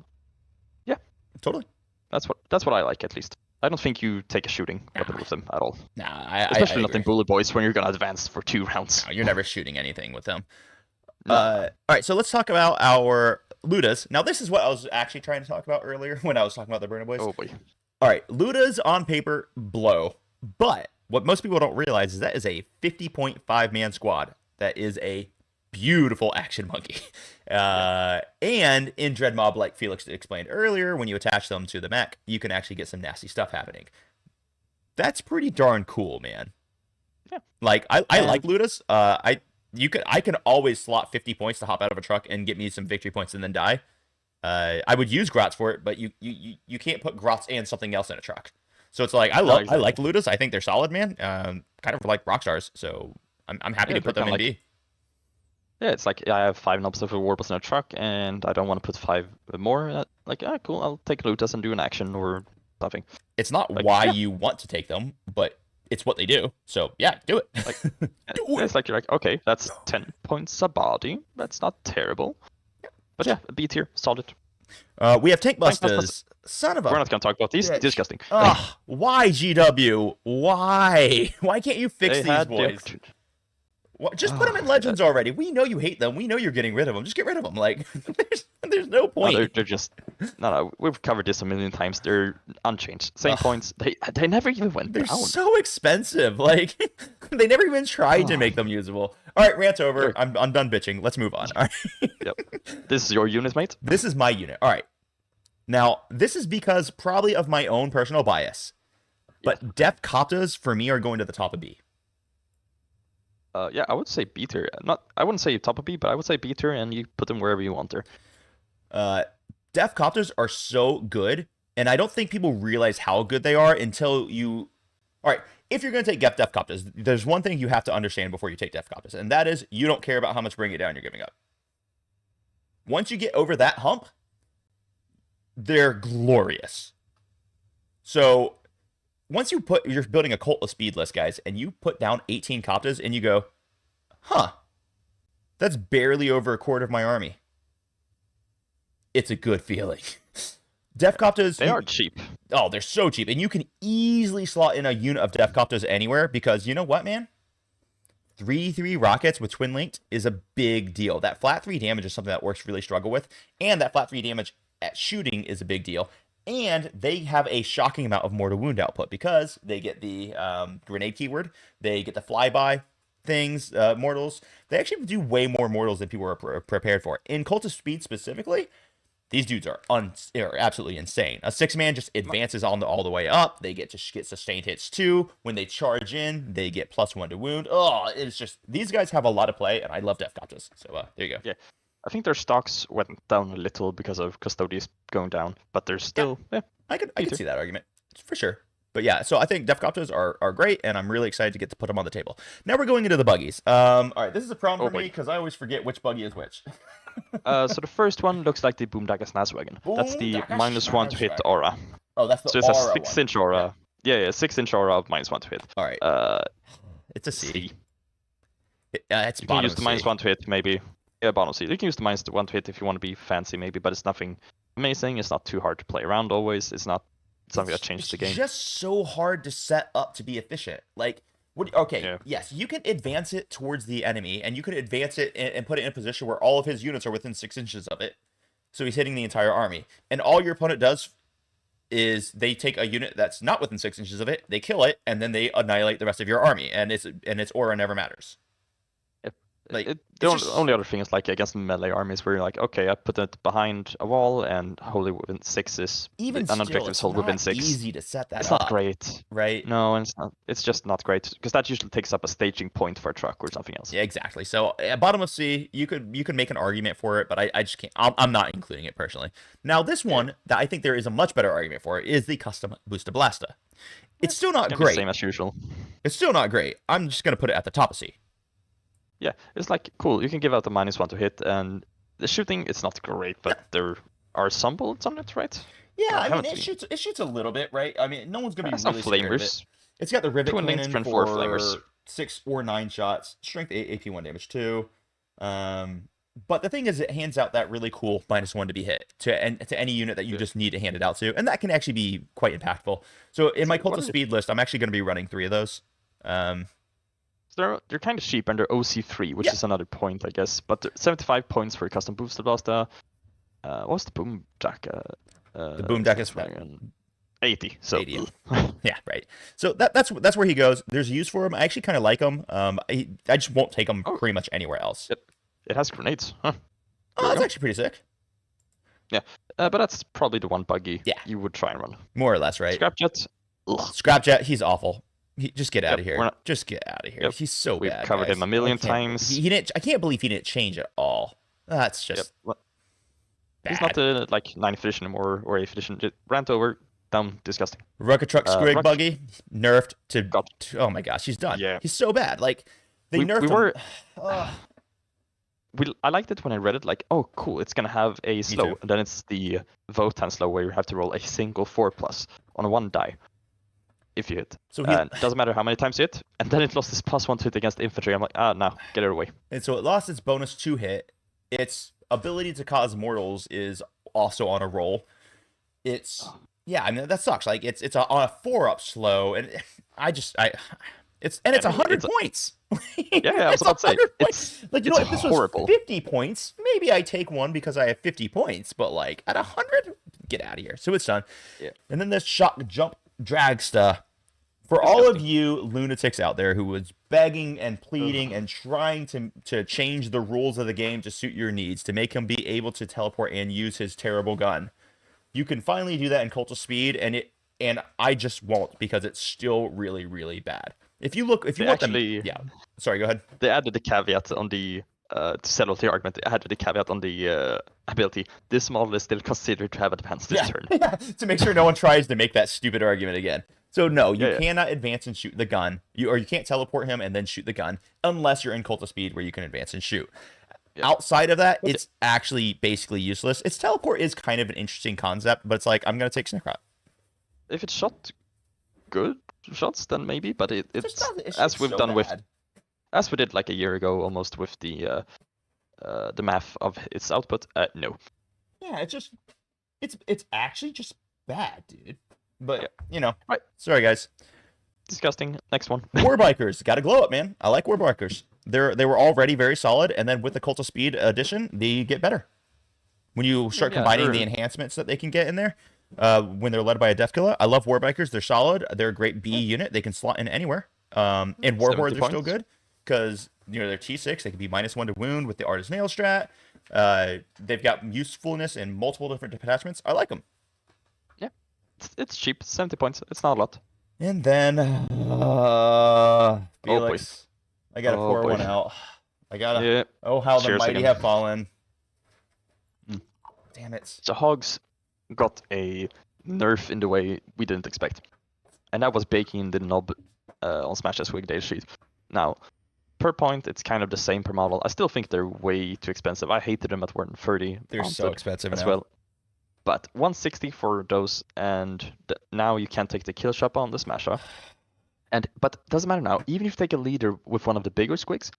Yeah, totally. That's what I like at least. I don't think you take a shooting weapon with them at all. Nah, especially I not in Bullet Boys when you're gonna advance for 2 rounds. No, you're never shooting anything with them. No. All right, so let's talk about our Ludas. Now, this is what I was actually trying to talk about earlier when I was talking about the Burner Boys. Oh boy. All right, Ludas on paper blow, but what most people don't realize is that is a 50.5 man squad. That is a beautiful action monkey. And in Dread Mob, like Felix explained earlier, when you attach them to the mech, you can actually get some nasty stuff happening. That's pretty darn cool, man. Yeah. Like I like Ludas. I can always slot 50 points to hop out of a truck and get me some victory points and then die. I would use Grots for it, but you can't put Grots and something else in a truck. So it's like I like Ludas. I think they're solid, man. Kind of like Rockstars. So I'm happy to put them in B. Yeah, it's like I have 5 Nobz of Warbles in a truck, and I don't want to put 5 more. Like, cool, I'll take Ludas and do an action or something. It's not like, why you want to take them, but it's what they do. So yeah, do it. Like, it's like you're like, okay, that's 10 points a body. That's not terrible. But yeah, B tier, solid. We have Tank Busters. Son of a... We're not gonna talk about these. Disgusting. Why GW? Why? Why can't you fix these boys? Just put them in Legends already. We know you hate them. We know you're getting rid of them. Just get rid of them. Like, there's no point. No, they're just... No, we've covered this a million times. They're unchanged. Same points. They never even went down. They're so expensive. Like, they never even tried to make them usable. All right, rant over. Sure. I'm done bitching. Let's move on. All right. Yep. This is your unit, mate? This is my unit. All right. Now, this is because probably of my own personal bias. But Def Coptas, for me, are going to the top of B. Yeah, I would say B tier. I wouldn't say top of B, but I would say B tier, and you put them wherever you want there. Def Copters are so good, and I don't think people realize how good they are until you... All right, if you're going to take Def Copters, there's one thing you have to understand before you take Def Copters, and that is you don't care about how much bring it down you're giving up. Once you get over that hump, they're glorious. So... Once you're building a cult of speedless guys, and you put down 18 Coptas, and you go, huh, that's barely over a quarter of my army. It's a good feeling. Def Coptas... They are cheap. Oh, they're so cheap. And you can easily slot in a unit of Def Coptas anywhere, because you know what, man? 3/3 rockets with twin linked is a big deal. That flat 3 damage is something that Orks really struggle with, and that flat 3 damage at shooting is a big deal. And they have a shocking amount of mortal wound output because they get the grenade keyword, they get the flyby things, mortals. They actually do way more mortals than people are prepared for. In Cult of Speed specifically, these dudes are absolutely insane. A 6-man just advances all the way up. They get sustained hits too. When they charge in, they get +1 to wound. Oh, it's just these guys have a lot of play, and I love Def Coptas. So there you go. Yeah. I think their stocks went down a little because of Custodies going down, but they're still... Yeah, I could see that argument, for sure. But yeah, so I think Def Coptas are great, and I'm really excited to get to put them on the table. Now we're going into the buggies. All right, this is a problem for me, because I always forget which buggy is which. So the first one looks like the Boomdagger Snazwagon. That's the -1 to hit aura. Oh, that's the so it's aura a 6-inch aura. Yeah, 6-inch aura of -1 to hit. All right. It's a C. It's you can use the -1 to hit, maybe. Yeah, bottom C. You can use the -1 to hit if you want to be fancy, maybe, but it's nothing amazing. It's not too hard to play around always. It's not something that changes the game. It's just so hard to set up to be efficient. Like, okay, yeah. Yes, you can advance it towards the enemy, and you can advance it and put it in a position where all of his units are within 6 inches of it. So he's hitting the entire army. And all your opponent does is they take a unit that's not within 6 inches of it, they kill it, and then they annihilate the rest of your army, and its aura never matters. Like The it's just, only other thing is like against melee armies where you're like, okay, I put it behind a wall and hold it within 6 even an still, objective is it's hold within not 6. easy to set that It's up, not great. right? No, and it's not. It's just not great because that usually takes up a staging point for a truck or something else. Yeah, exactly. So at bottom of C, you could make an argument for it, but I just can't. I'm not including it personally. Now this one that I think there is a much better argument for is the custom Boosta Blasta. It's still not It's gonna be great. same as usual. It's still not great. I'm just gonna put it at the top of C. Yeah, it's like cool. You can give out the -1 to hit, and the shooting it's not great, but there are some bullets on it, right? Yeah, I mean haven't it shoots a little bit, right? I mean no one's gonna be It's not really scared of it. flamers. It's got the rivet Twin lanes cannon turn for 4 flamers. 6 or 9 shots, strength 8, AP 1 damage 2. But the thing is, it hands out that really cool -1 to be hit to any unit that you just need to hand it out to, and that can actually be quite impactful. So in my Cult of Speed list, I'm actually going to be running 3 of those. They're kind of cheap and they're OC3, which is another point, I guess. But 75 points for a custom booster blaster. What was the boom jack? The boom jack is 80. So 80. Yeah, right. So that's where he goes. There's a use for him. I actually kind of like him. I just won't take him pretty much anywhere else. It has grenades, huh? Oh, that's actually pretty sick. Yeah, but that's probably the one buggy you would try and run. More or less, right? Scrapjet. Scrapjet, he's awful. Just get out of here. Not... Just get out of here. He's so We've bad. We've covered him a million times. He didn't. I can't believe he didn't change at all. That's just. Bad. He's not the 9th edition anymore or 8th edition. Just rant over. Dumb. Disgusting. Rocket Truck Squig Buggy nerfed to. Oh my gosh, he's done. Yeah. He's so bad. Like they nerfed him. I liked it when I read it. Like, oh, cool. It's gonna have a slow, and then it's the Votan slow where you have to roll a single 4+ on 1 die. If you hit. So it doesn't matter how many times you hit. And then it lost its +1 to hit against infantry. I'm like, no, get it away. And so it lost its bonus 2 hit. Its ability to cause mortals is also on a roll. It's I mean that sucks. Like it's on a 4-up slow, and it's 100 points. Yeah, I was about to say it's like if this horrible. was 50 points, maybe I take one because I have 50 points. But like at 100, get out of here. So it's done. Yeah. And then this shock jump dragsta. For all of you lunatics out there who was begging and pleading and trying to change the rules of the game to suit your needs, to make him be able to teleport and use his terrible gun, you can finally do that in Cult of Speed, and I just won't because it's still really, really bad. If you want them, sorry, go ahead. They added the caveat on the to settle the argument. They added the caveat on the ability. This model is still considered to have advanced this turn. To make sure no one tries to make that stupid argument again. So no, you cannot advance and shoot the gun. You can't teleport him and then shoot the gun unless you're in Cult of Speed where you can advance and shoot. Yeah. Outside of that, it's actually basically useless. Its teleport is kind of an interesting concept, but it's like I'm gonna take Snickrot. If it's shot good shots, then maybe. But it's as we've done with, as we did like a year ago almost with the math of its output. No. Yeah, it's actually just bad, dude. But right. Sorry guys. Disgusting. Next one. Warbikers, got to glow up, man. I like Warbikers. They were already very solid, and then with the Cult of Speed edition, they get better. When you start combining the enhancements that they can get in there, when they're led by a Death Killer, I love Warbikers. They're solid. They're a great B unit. They can slot in anywhere. And Warhordes are still good because they're T6. They can be -1 to wound with the Artist Nail strat. They've got usefulness in multiple different attachments. I like them. Yeah, it's cheap. 70 points. It's not a lot. And then Felix, I gotta pour one out. I gotta. Yeah. Oh, how the mighty have fallen! Damn it! The Hogs got a nerf in the way we didn't expect, and that was baking the knob on Smash Swig data sheet. Now, per point, it's kind of the same per model. I still think they're way too expensive. I hated them at 130. They're so expensive as well. But 160 for those, and now you can't take the kill shot on the Smasher. But it doesn't matter now. Even if you take a leader with one of the bigger squigs,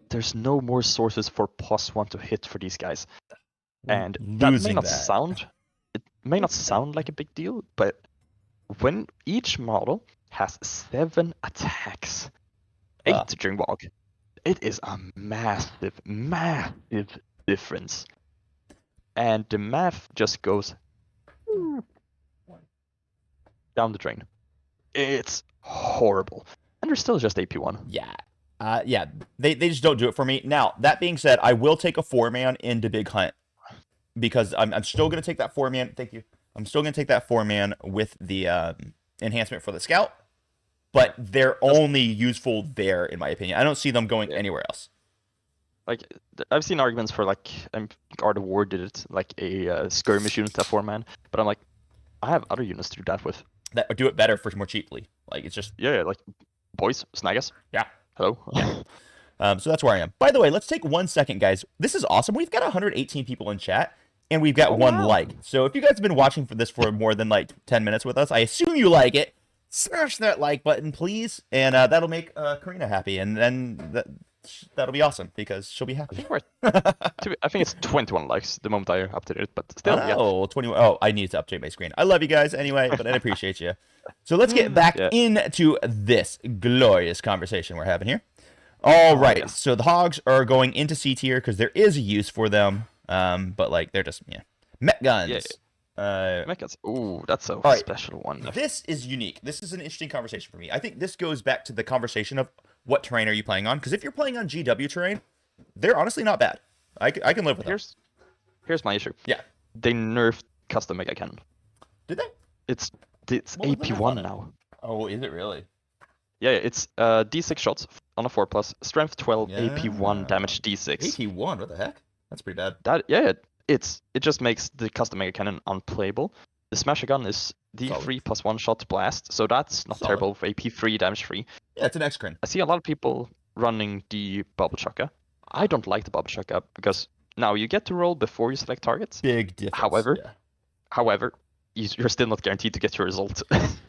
there's no more sources for +1 to hit for these guys. And that may not sound like a big deal, but when each model has 7 attacks, 8 during walk, it is a massive, massive difference. And the math just goes down the drain. It's horrible. And they're still just AP1. Yeah. Yeah, they just don't do it for me. Now, that being said, I will take a 4-man into Big Hunt because I'm still going to take that 4-man. Thank you. I'm still going to take that 4-man with the enhancement for the scout, but they're only useful there, in my opinion. I don't see them going anywhere else. Like, I've seen arguments for, like, I think Art of War did it, like a skirmish unit to 4-man, but I'm like, I have other units to do that with. That do it better for more cheaply. Like, it's just... Yeah, like, boys, snag us. Yeah. Hello. Yeah. So that's where I am. By the way, let's take 1 second, guys. This is awesome. We've got 118 people in chat, and we've got 1 like. So if you guys have been watching for this for more than, like, 10 minutes with us, I assume you like it. Smash that like button, please. And that'll make Karina happy, and then... That'll be awesome because she'll be happy. I think it's 21 likes the moment I updated it, but still. Oh, 21. Oh, I need to update my screen. I love you guys anyway, but I appreciate you. So let's get back into this glorious conversation we're having here. All right. So the hogs are going into C tier because there is a use for them, but like they're just mech guns. Mech guns. Ooh, that's a special one. This is unique. This is an interesting conversation for me. I think this goes back to the conversation of what terrain are you playing on? Because if you're playing on GW terrain, they're honestly not bad. I can live with them. Here's my issue. Yeah. They nerfed custom mega cannon. Did they? It's AP1 now. Oh, is it really? Yeah, it's D6 shots on a 4+, strength 12, AP1 damage D6. AP1, what the heck? That's pretty bad. It just makes the custom mega cannon unplayable. The smasher gun is D3 plus 1 shot blast, so that's not terrible for AP3 damage 3. Yeah, it's an X-Crin. I see a lot of people running the bubble shotgun. I don't like the bubble shotgun because now you get to roll before you select targets. Big difference. However, you're still not guaranteed to get your result.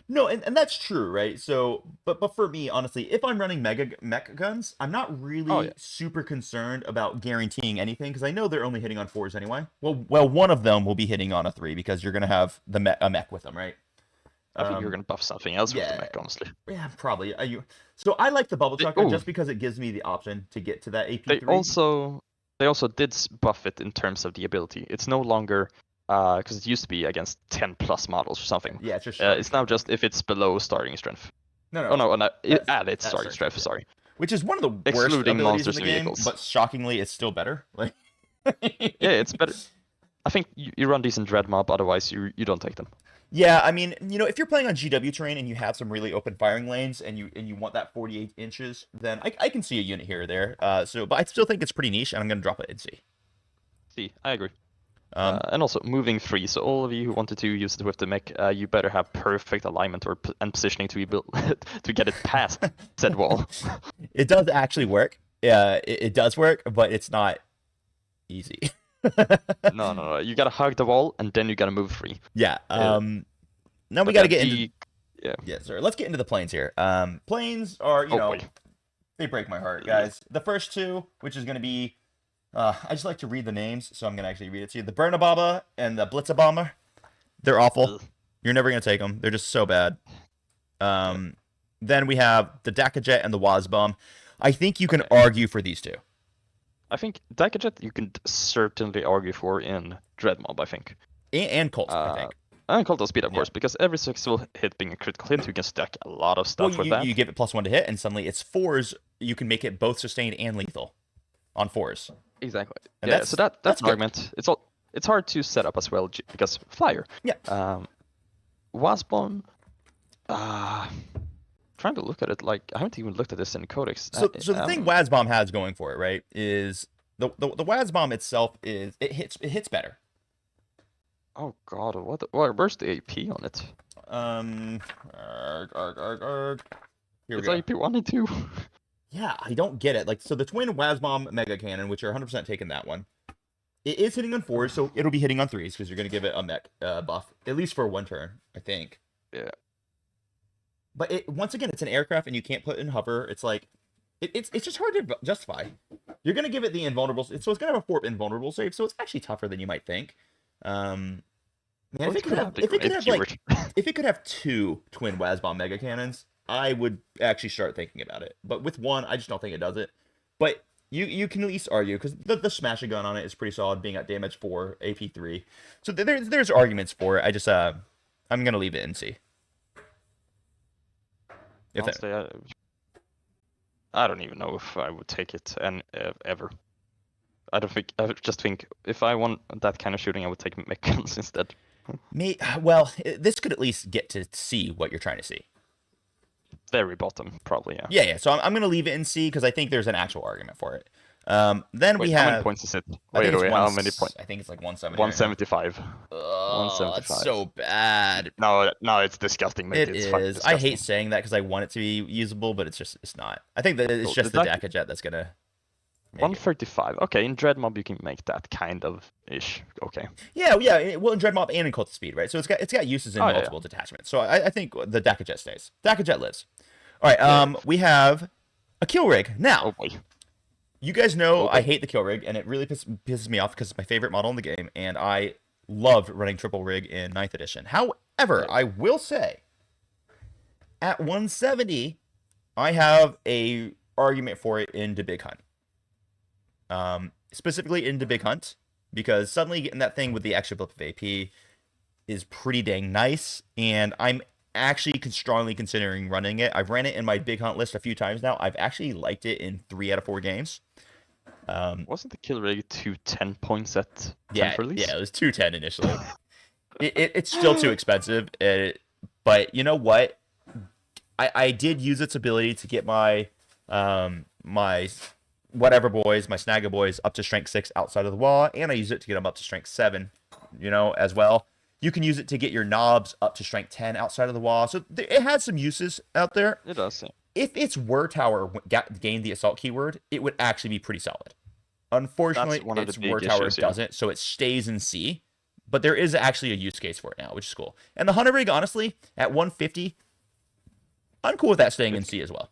No, and that's true, right? So, but for me, honestly, if I'm running mech guns, I'm not really super concerned about guaranteeing anything because I know they're only hitting on 4s anyway. Well, one of them will be hitting on a 3 because you're gonna have a mech with them, right? I think you're gonna buff something else with the mech, honestly. Yeah, probably. So I like the bubble shotgun just because it gives me the option to get to that AP3. They also did buff it in terms of the ability. It's no longer. Because it used to be against 10+ models or something. Yeah, it's just. It's now just if it's below starting strength. No. It added starting strength. Yeah. Sorry. Which is one of the worst excluding abilities monsters in the game, vehicles. but shockingly, it's still better. Like. Yeah, it's better. I think you run decent dread mob, otherwise you don't take them. Yeah, I mean, if you're playing on GW terrain and you have some really open firing lanes and you want that 48 inches, then I can see a unit here or there. But I still think it's pretty niche, and I'm gonna drop it in C. C, I agree. And also moving 3, so all of you who wanted to use it with the mech, you better have perfect alignment and positioning to be built to get it past said wall. It does actually work. Yeah, it does work, but it's not easy. No. You gotta hug the wall and then you gotta move 3. Yeah. Now we gotta get into. Yeah, sir. Let's get into the planes here. Planes are they break my heart, guys. The first 2, which is gonna be. I just like to read the names, so I'm going to actually read it to you. The Bernababa and the Blitzabomber. They're awful. Ugh. You're never going to take them. They're just so bad. Then we have the Dakajet and the Wazbomb. I think you can argue for these 2. I think Dakajet you can certainly argue for in Dreadmob, I think. And Colt, I think. And Colt speed, of course, because every successful hit being a critical hit, you can stack a lot of stuff with that. You give it +1 to hit, and suddenly it's 4s. You can make it both sustained and lethal on 4s. Exactly. And so that's an argument. It's hard to set up as well because flyer. Yeah. Wasbomb. Trying to look at it, like I haven't even looked at this in CODEX. So the thing Wazbomb has going for it, right, is the Wazbomb itself it hits better. Oh God, where's the AP on it? Here it's AP 1 and 2. Yeah, I don't get it. Like, so the twin Wazbomb Mega Cannon, which are 100% taking that one, it is hitting on 4s, so it'll be hitting on 3s because you're going to give it a mech buff, at least for 1 turn, I think. Yeah. But once again, it's an aircraft and you can't put it in hover. It's like, it's just hard to justify. You're going to give it the invulnerable, so it's going to have a 4 invulnerable save, so it's actually tougher than you might think. Man, if it could have 2 twin Wazbomb Mega Cannons, I would actually start thinking about it. But with 1, I just don't think it does it. But you can at least argue, because the smashing gun on it is pretty solid, being at damage 4, AP 3. So there's arguments for it. I just, I'm going to leave it in C. Honestly, I don't even know if I would take it and ever. I don't think. I just think if I want that kind of shooting, I would take mech guns instead. Well, this could at least get to see what you're trying to see. Very bottom, probably. Yeah. Yeah. So I'm going to leave it in C because I think there's an actual argument for it. Then Wait, we how have. many points is it? I think Wait, it's how many points? I think it's like 170. 175. Oh, 175. that's so bad. No, it's disgusting. Mate. It It's is. fucking I disgusting. hate saying that because I want it to be usable, but it's not. I think that it's just the Dakajet that's gonna. 135. Okay, in Dreadmob you can make that kind of ish. Okay. Yeah. Well, in Dreadmob and in Cult of Speed, right? So it's got uses in multiple detachments. So I think the Dakajet stays. Dakajet lives. All right. We have a kill rig now. Oh boy. You guys know I hate the kill rig, and it really pisses me off because it's my favorite model in the game, and I loved running triple rig in 9th edition. However, I will say, at 170, I have a argument for it into Big Hunt. Specifically into Big Hunt, because suddenly getting that thing with the extra blip of AP is pretty dang nice, and I'm actually strongly considering running it. I've ran it in my Big Hunt list a few times now. I've actually liked it in 3 out of 4 games. Wasn't the kill rig 210 points at 10th release? Yeah, it was 210 initially. It's still too expensive, but you know what? I did use its ability to get my my whatever boys, my Snagga boys up to strength 6 outside of the wall, and I use it to get them up to strength 7, as well. You can use it to get your Nobz up to strength 10 outside of the wall. So it has some uses out there. It does, yeah. If its word tower gained the assault keyword, it would actually be pretty solid. Unfortunately, its word tower doesn't, so it stays in C. But there is actually a use case for it now, which is cool. And the Hunter Rig, honestly, at 150, I'm cool with that staying in C as well.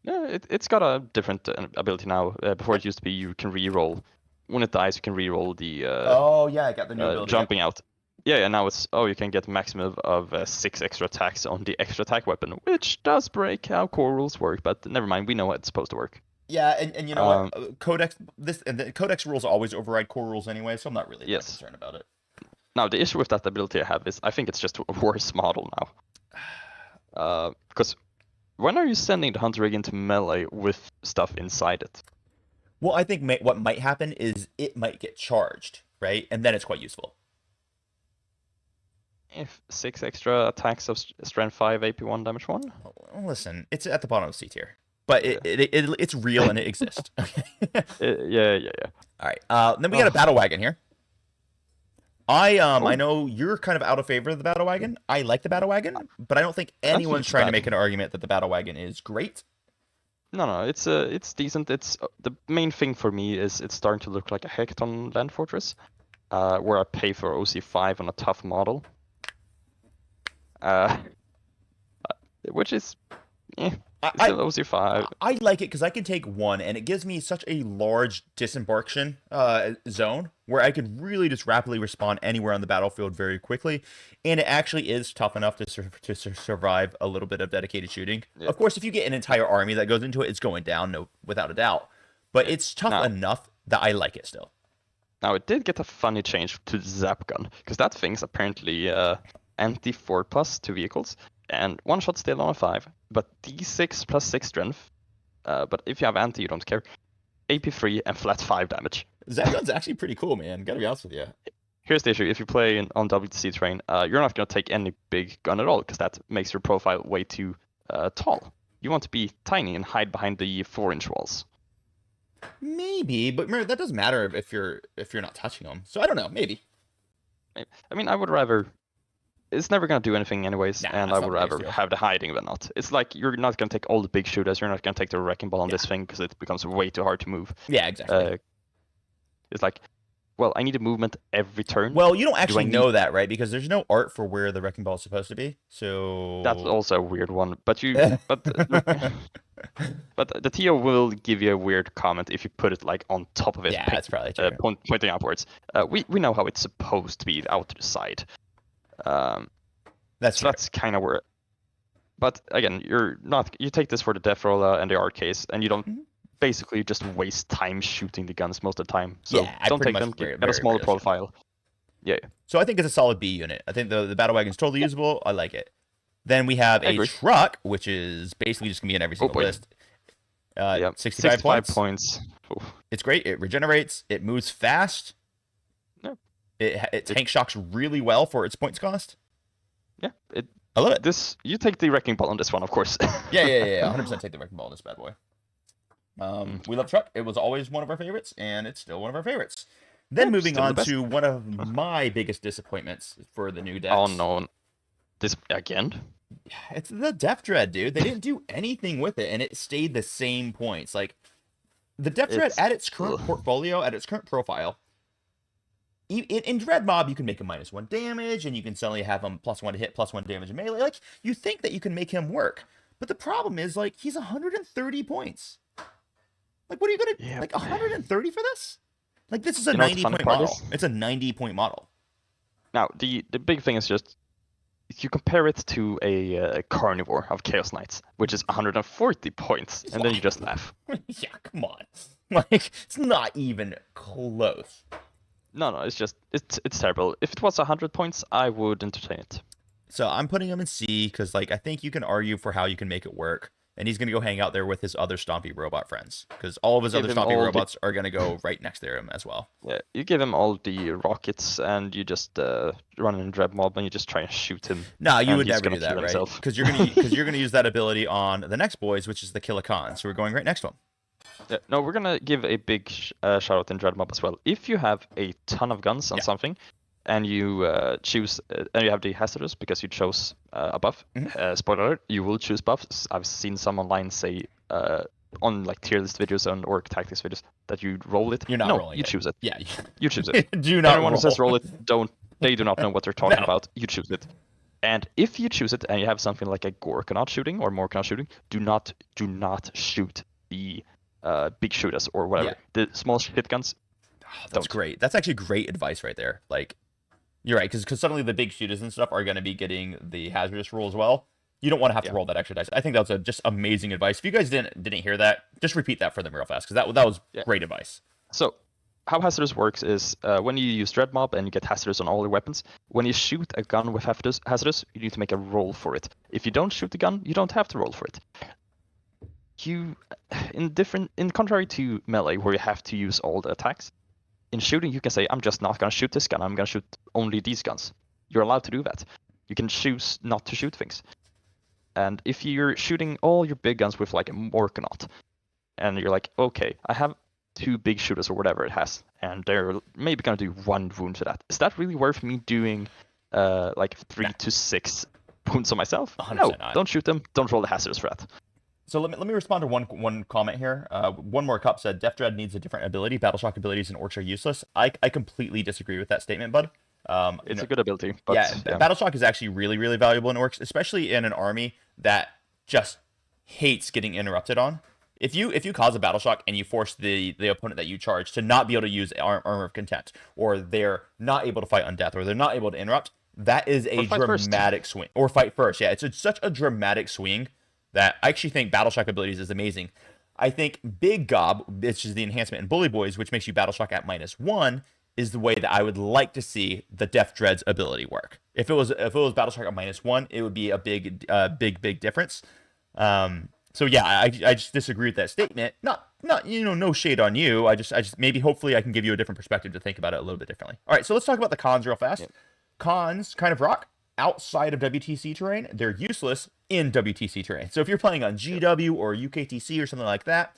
Yeah, it's got a different ability now. Before it used to be you can reroll. When it dies, you can reroll the I got the new ability. jumping out. Yeah, now it's you can get maximum of 6 extra attacks on the extra attack weapon, which does break how core rules work, but never mind, we know how it's supposed to work. Yeah, and you know what? Codex the Codex rules always override core rules anyway, so I'm not really that concerned about it. Now the issue with that ability I have is I think it's just a worse model now. Because when are you sending the Hunter Rig into melee with stuff inside it? Well, I think what might happen is it might get charged, right? And then it's quite useful. If 6 extra attacks of strength 5, AP 1, damage 1? Well, listen, it's at the bottom of C tier. But it's real and it exists. Yeah. All right. Then we got a battle wagon here. I know you're kind of out of favor of the battle wagon. I like the battle wagon, but I don't think anyone's trying to make an argument that the battle wagon is great. No, it's decent. It's the main thing for me is it's starting to look like a Hackathon Land Fortress, where I pay for OC5 on a tough model, which is still OC5. I like it because I can take one, and it gives me such a large disembarkation zone where I could really just rapidly respawn anywhere on the battlefield very quickly, and it actually is tough enough to survive a little bit of dedicated shooting. Yeah. Of course, if you get an entire army that goes into it, it's going down, without a doubt. But it's tough enough that I like it still. Now, it did get a funny change to the Zap Gun, because that thing's apparently anti-4+ to vehicles, and one shot still on a 5, but D6 plus 6 strength. But if you have anti, you don't care. AP3 and flat 5 damage. Zap Gun's actually pretty cool, man. Gotta be honest with you. Here's the issue. If you play on WTC terrain, you're not going to take any big gun at all, because that makes your profile way too tall. You want to be tiny and hide behind the 4-inch walls. Maybe, but that doesn't matter if you're not touching them. So I don't know. Maybe. I mean, I would rather. It's never going to do anything anyways, and I would rather have the hiding than not. It's like you're not going to take all the big shooters. You're not going to take the wrecking ball on this thing because it becomes way too hard to move. Yeah, exactly. It's like, well, I need a movement every turn. Well, you don't actually know that, right? Because there's no art for where the wrecking ball is supposed to be. So that's also a weird one. But but the TO will give you a weird comment if you put it like on top of it. Yeah, that's probably true. Pointing upwards. We know how it's supposed to be out to the side. That's kind of where. But again, you take this for the death roll and the art case, and you don't basically just waste time shooting the guns most of the time. So don't take them. Get a smaller profile. Yeah. So I think it's a solid B unit. I think the battle wagon is totally usable. I like it. Then we have a truck, which is basically just gonna be in every single list. Yep. 65 points. Oof. It's great. It regenerates. It moves fast. Yep. It tank shocks really well for its points cost. Yeah. I love it. You take the wrecking ball on this one, of course. Yeah. 100% take the wrecking ball on this bad boy. We love Truck. It was always one of our favorites, and it's still one of our favorites. Then moving on to one of my biggest disappointments for the new decks. Oh no, this again? It's the Def Dread, dude. They didn't do anything with it, and it stayed the same points. Like the Def Dread at its current portfolio, at its current profile. In Dread Mob, you can make him -1 damage, and you can suddenly have him +1 to hit, +1 damage in melee. Like you think that you can make him work, but the problem is like he's 130 points. Like what are you gonna like 130 for this? Like this is a 90-point model. It's a 90-point model. Now the big thing is just if you compare it to a carnivore of Chaos Knights, which is 140 points, and then you just laugh. Yeah, come on. Like it's not even close. No, it's just it's terrible. If it was 100 points, I would entertain it. So I'm putting him in C because like I think you can argue for how you can make it work. And he's going to go hang out there with his other Stompy robot friends. Because all of his other Stompy robots are going to go right next to him as well. Yeah, you give him all the rockets and you just run in Dread Mob and you just try and shoot him. No, you would never do that, right? Because you're going to use that ability on the next boys, which is the Kill-A-Con. So we're going right next to him. Yeah, no, we're going to give a big shout out in Dread Mob as well. If you have a ton of guns on something, and you choose, and you have the hazardous because you chose a buff. Spoiler alert, you will choose buffs. I've seen some online say on like tier list videos and Orc tactics videos that you roll it. You're not rolling you choose it. Yeah, you choose it. Do not Anyone roll. who says roll it, they do not know what they're talking about. You choose it. And if you choose it and you have something like a Gorkanaut shooting or Morkanaut shooting, do not shoot the big shooters or whatever. The small hit guns. Oh, that's great. That's actually great advice right there. Like. You're right, because suddenly the big shooters and stuff are going to be getting the hazardous roll as well. You don't want to have to roll that extra dice. I think that was just amazing advice. If you guys didn't hear that, just repeat that for them real fast, because that was great advice. So, how hazardous works is when you use Dread Mob and you get hazardous on all your weapons, when you shoot a gun with hazardous, you need to make a roll for it. If you don't shoot the gun, you don't have to roll for it. In contrary to melee, where you have to use all the attacks, in shooting, you can say, I'm just not going to shoot this gun. I'm going to shoot only these guns. You're allowed to do that. You can choose not to shoot things. And if you're shooting all your big guns with like a Morkanaut, and you're like, okay, I have 2 big shooters or whatever it has, and they're maybe going to do 1 wound to that. Is that really worth me doing like 3 to 6 wounds on myself? No, don't shoot them. Don't roll the hazards for that. So let me respond to one comment here. One more cup said Def Dread needs a different ability. Battleshock abilities in Orcs are useless. I completely disagree with that statement, bud. It's a good ability. But, Battleshock is actually really, really valuable in Orcs, especially in an army that just hates getting interrupted on. If you cause a Battleshock and you force the opponent that you charge to not be able to use Armor of Contempt, or they're not able to fight on death, or they're not able to interrupt, that is a dramatic swing. Or fight first. Yeah, it's such a dramatic swing that I actually think Battleshock abilities is amazing. I think Big Gob, which is the enhancement in Bully Boys, which makes you Battleshock at -1, is the way that I would like to see the Def Dread's ability work. If it was Battleshock at -1, it would be a big difference. So yeah, I just disagree with that statement. Not no shade on you. I just maybe hopefully I can give you a different perspective to think about it a little bit differently. All right, so let's talk about the cons real fast. Cons kind of rock. Outside of WTC terrain, they're useless in WTC terrain. So if you're playing on GW or UKTC or something like that,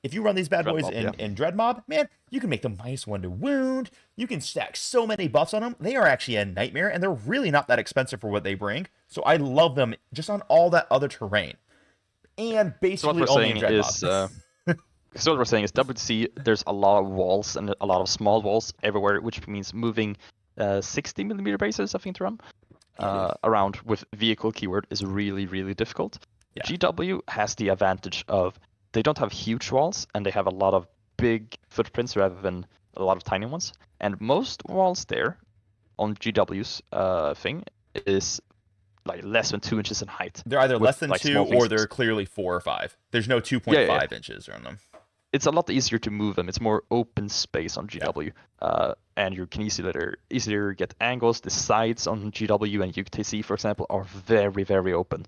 if you run these bad boys in Dread Mob, man, you can make them -1 to wound. You can stack so many buffs on them. They are actually a nightmare, and they're really not that expensive for what they bring. So I love them just on all that other terrain. And basically only in Dread Mob. So what we're saying is WTC, there's a lot of walls and a lot of small walls everywhere, which means moving 60mm bases, I think, to run. Around with vehicle keyword is really, really difficult. Yeah. GW has the advantage of they don't have huge walls and they have a lot of big footprints rather than a lot of tiny ones. And most walls there on GW's thing is like less than 2 inches in height. They're either less than 2 or they're clearly 4 or 5. There's no 2.5 inches on them. It's a lot easier to move them. It's more open space on GW. And you can easier get angles. The sides on GW and UKTC, for example, are very, very open.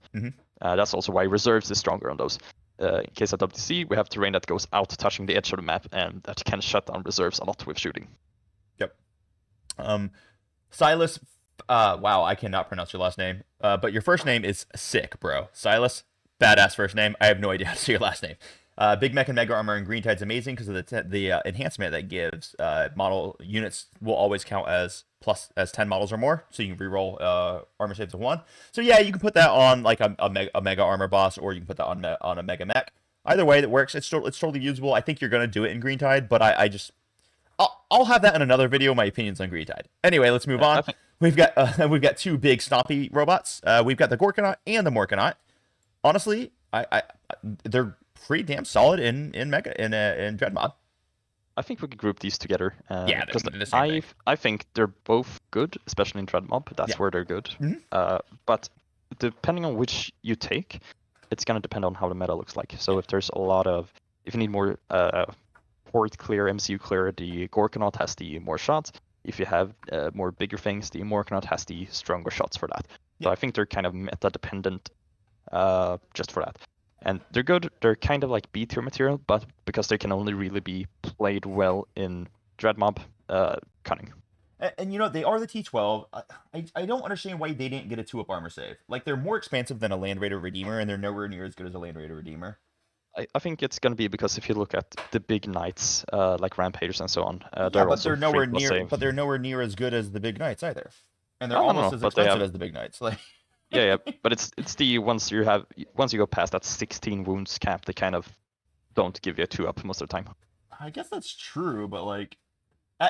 That's also why reserves is stronger on those. in case of WTC, we have terrain that goes out touching the edge of the map, and that can shut down reserves a lot with shooting. Yep. Silas, wow, I cannot pronounce your last name. But your first name is sick, bro. Silas, badass first name. I have no idea how to say your last name. Big Mech and Mega Armor in Green Tide's amazing because of the enhancement that gives. Model units will always count as 10 models or more, so you can reroll armor saves of 1. So yeah, you can put that on like a Mega Armor boss, or you can put that on a Mega Mech. Either way, that works. It's totally usable. I think you're gonna do it in Green Tide, but I'll have that in another video. My opinions on Green Tide. Anyway, let's move on. We've got 2 big stompy robots. We've got the Gorkanaut and the Morkanaut. Honestly, they're pretty damn solid in Dreadmob. I think we could group these together. Yeah, because they're the same thing. I think they're both good, especially in Dreadmob. That's where they're good. Mm-hmm. But depending on which you take, it's gonna depend on how the meta looks like. So if there's if you need more port clear, MCU clear, the Gorkanaut has the more shots. If you have more bigger things, the Morkanaut has the stronger shots for that. So I think they're kind of meta dependent, just for that. And they're good. They're kind of like B tier material, but because they can only really be played well in Dreadmob, cunning. And you know, they are the T12. I don't understand why they didn't get a 2-up armor save. Like, they're more expansive than a Land Raider Redeemer, and they're nowhere near as good as a Land Raider Redeemer. I think it's going to be because if you look at the big knights, like Rampagers and so on, they're also nowhere near. But they're nowhere near as good as the big knights either, and they're almost as expensive as the big knights. Like, yeah, but it's the once you go past that 16 wounds cap, they kind of don't give you a 2-up most of the time. I guess that's true, but like,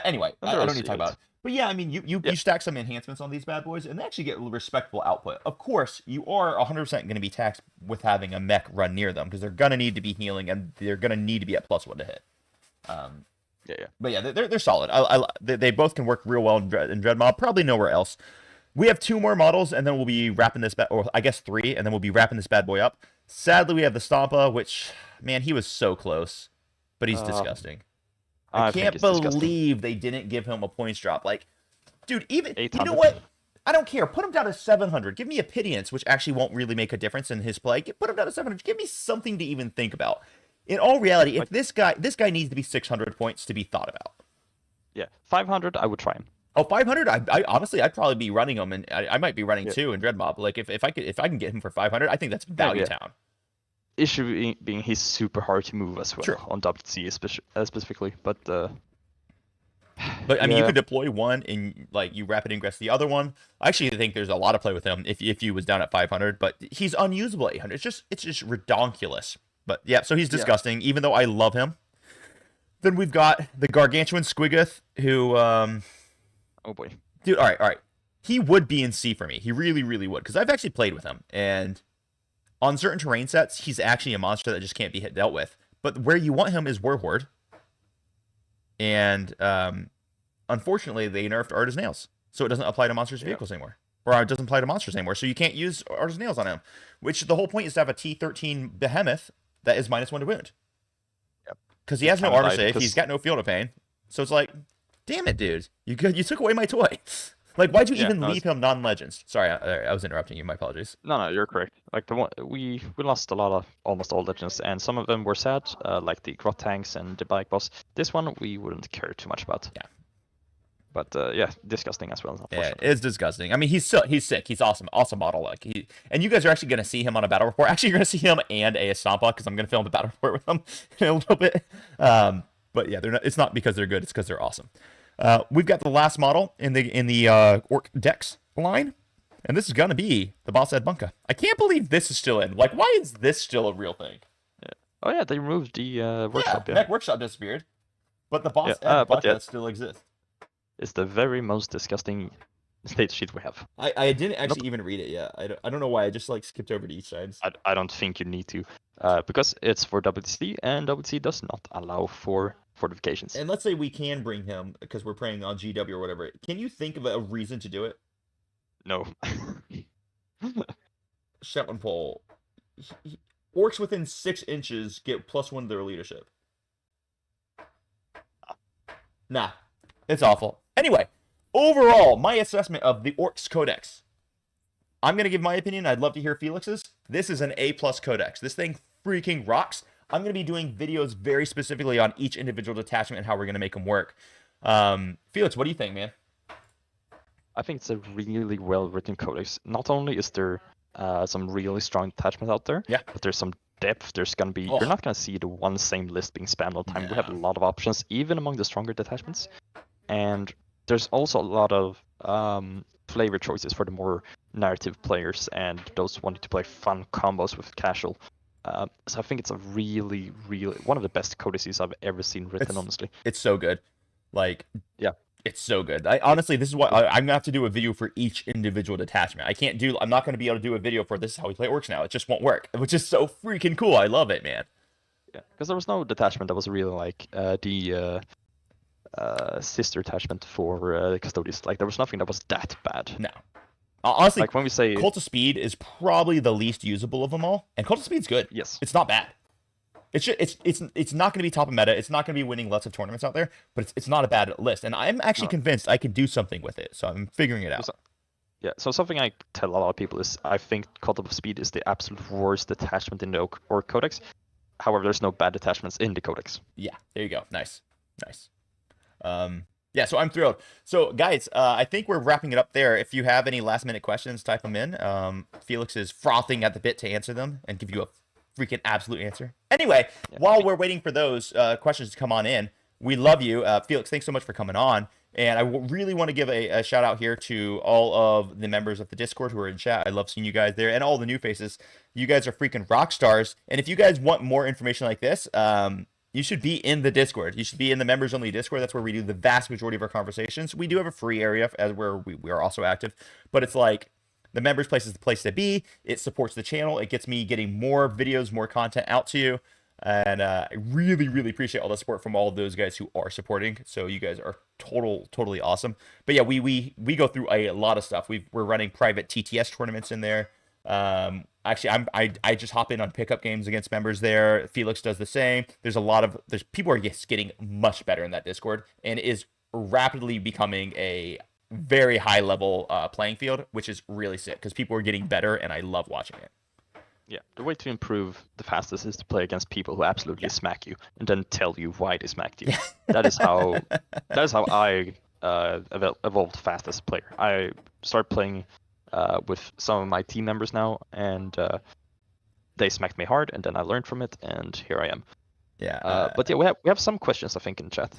anyway, I don't need to talk about it. But yeah, I mean, you stack some enhancements on these bad boys, and they actually get respectable output. Of course, you are 100% going to be taxed with having a mech run near them, because they're going to need to be healing, and they're going to need to be at +1 to hit. But yeah, they're solid. They both can work real well in Dreadmob, probably nowhere else. We have 2 more models, and then we'll be wrapping this, or I guess 3, and then we'll be wrapping this bad boy up. Sadly, we have the Stompa, which, man, he was so close, but he's disgusting. I can't believe they didn't give him a points drop. Like, dude, even, 800. You know what? I don't care. Put him down to 700. Give me a Pittance, which actually won't really make a difference in his play. Put him down to 700. Give me something to even think about. In all reality, if this guy needs to be 600 points to be thought about. Yeah, 500, I would try him. Oh, 500? I honestly, I'd probably be running him, and I might be running 2 in Dreadmob. Like, if I can get him for 500, I think that's value town. Issue being he's super hard to move as well on WC specifically, but I mean, you could deploy one and like you rapid ingress the other one. I actually think there's a lot of play with him if he was down at 500, but he's unusable at 800. It's just redonkulous. But yeah, so he's disgusting, even though I love him. Then we've got the gargantuan Squighog, who oh boy, dude, all right, he would be in C for me. He really, really would, because I've actually played with him, and on certain terrain sets, he's actually a monster that just can't be dealt with. But where you want him is Warhorde. And unfortunately, they nerfed Arta's Nails. So it doesn't apply to monsters' vehicles anymore. Or it doesn't apply to monsters anymore. So you can't use Arta's Nails on him. Which the whole point is to have a T13 Behemoth that is -1 to wound. Yep. Because he has no armor save. He's got no field of pain. So it's like, damn it, dude. You took away my toy. Like, why'd you even leave him non-legends? Sorry, I was interrupting you. My apologies. No, you're correct. Like we lost almost all legends, and some of them were sad, like the Grot tanks and the bike boss. This one we wouldn't care too much about. Yeah. But disgusting as well. Yeah, it's disgusting. I mean, he's sick. He's awesome model. Like and you guys are actually gonna see him on a battle report. Actually, you're gonna see him and a Stompa, because I'm gonna film the battle report with them in a little bit. But yeah, it's not because they're good. It's because they're awesome. We've got the last model in the Orc Dex line, and this is gonna be the Boss Ed Bunka. I can't believe this is still in. Like, why is this still a real thing? Yeah. Oh yeah, they removed the workshop. Mech Workshop disappeared, but the Boss Ed Bunka still exists. It's the very most disgusting state sheet we have. I didn't actually even read it yet. I don't know why. I just like skipped over to each side. I don't think you need to, because it's for WTC, and WTC does not allow for fortifications. And let's say we can bring him because we're playing on GW or whatever. Can you think of a reason to do it? No. Shetland Pole. Orcs within 6 inches get +1 to their leadership. Nah, it's awful. Anyway, overall, my assessment of the Orks Codex. I'm going to give my opinion. I'd love to hear Felix's. This is an A+ Codex. This thing freaking rocks. I'm going to be doing videos very specifically on each individual detachment and how we're going to make them work. Felix, what do you think, man? I think it's a really well-written codex. Not only is there some really strong detachments out there, Yeah. but there's some depth. There's gonna be you're not gonna see the one same list being spammed all the time. We have a lot of options, even among the stronger detachments, and there's also a lot of flavor choices for the more narrative players and those wanting to play fun combos with casual. So I think it's a really one of the best codices I've ever seen written. Honestly, it's so good. Like, yeah. It's so good. Honestly, this is what I'm gonna have to do a video for each individual detachment. I'm not gonna be able to do a video for this is how we play Orks now. It just won't work, which is so freaking cool. I love it, man. Yeah, because there was no detachment that was really like the sister attachment for Custodians. Like there was nothing that was that bad. No. Honestly, like when we say Cult of Speed is probably the least usable of them all, and Cult of Speed's good. Yes. It's not bad. It's not going to be top of meta. It's not going to be winning lots of tournaments out there, but it's not a bad list. And I'm actually convinced I can do something with it. So I'm figuring it out. Yeah. So something I tell a lot of people is I think Cult of Speed is the absolute worst detachment in the Ork Codex. However, there's no bad detachments in the Codex. Yeah. There you go. Nice. Yeah, so I'm thrilled. So, guys, I think we're wrapping it up there. If you have any last-minute questions, type them in. Felix is frothing at the bit to answer them and give you a freaking absolute answer. Anyway, while we're waiting for those questions to come on in, we love you. Felix, thanks so much for coming on. And I really want to give a shout out here to all of the members of the Discord who are in chat. I love seeing you guys there and all the new faces. You guys are freaking rock stars. And if you guys want more information like this, you should be in the Discord. You should be in the members only Discord. That's where we do the vast majority of our conversations. We do have a free area as where we are also active, but it's like the members place is the place to be. It supports the channel. It gets me getting more videos, more content out to you. And I really appreciate all the support from all of those guys who are supporting. So you guys are totally awesome. But yeah, we go through a lot of stuff. We're running private TTS tournaments in there. Actually, I just hop in on pickup games against members there. Felix does the same. There's people are just getting much better in that Discord, and it is rapidly becoming a very high level playing field, which is really sick because people are getting better, and I love watching it. Yeah, the way to improve the fastest is to play against people who absolutely smack you and then tell you why they smacked you. That is how I evolved fast as a player. I started playing with some of my team members now, and they smacked me hard, and then I learned from it, and here I am. Yeah. But yeah, we have some questions I think in chat.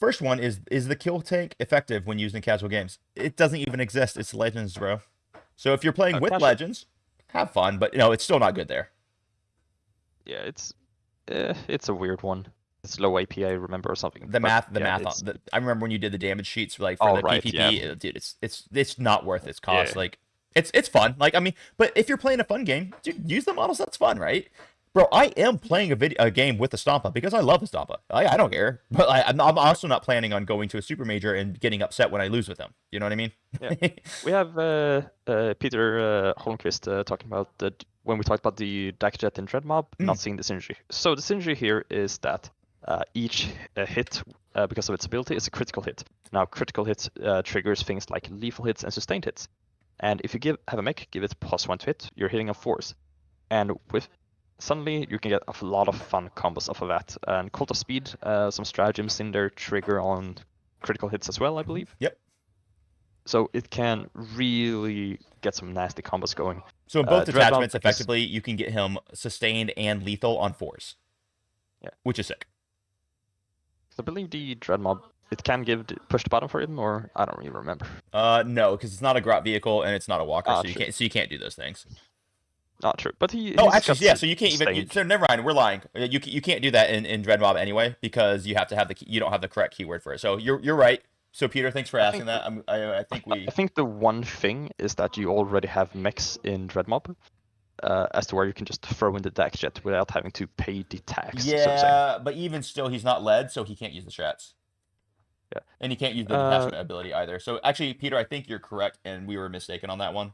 First one is the kill tank effective when used in casual games? It doesn't even exist. It's Legends, bro. So if you're playing with Legends, have fun, but it's still not good there. Yeah, it's a weird one. It's low API, remember, or something. The math I remember when you did the damage sheets for the PvP, dude, it's not worth its cost. Yeah. Like it's fun. Like I mean, but if you're playing a fun game, dude, use the models. That's fun, right? Bro, I am playing a game with the Stompa because I love the Stompa. I don't care, but I'm also not planning on going to a super major and getting upset when I lose with them. You know what I mean? Yeah. We have Peter Holmqvist talking about when we talked about the Dackjet in Dreadmob, not seeing the synergy. So the synergy here is that each hit, because of its ability, is a critical hit. Now, critical hits triggers things like lethal hits and sustained hits. And if you have a mech, give it +1 to hit, you're hitting a force. And suddenly you can get a lot of fun combos off of that. And Cult of Speed, some stratagems in there trigger on critical hits as well, I believe. Yep. So it can really get some nasty combos going. So in both attachments, effectively, you can get him sustained and lethal on force. Yeah. Which is sick. I believe the Dreadmob, it can push the button for him, or I don't really remember. No, because it's not a grot vehicle and it's not a walker, so you can't do those things. Not true, but he. Oh, actually, yeah. So you can't even. So never mind. We're lying. You can't do that in Dreadmob anyway because you have to have you don't have the correct keyword for it. So you're right. So Peter, thanks for asking that. I think the one thing is that you already have mechs in Dreadmob. As to where you can just throw in the Dackjet without having to pay the tax. Yeah, but even still, he's not led, so he can't use the strats. Yeah, and he can't use the detachment ability either. So actually, Peter, I think you're correct, and we were mistaken on that one.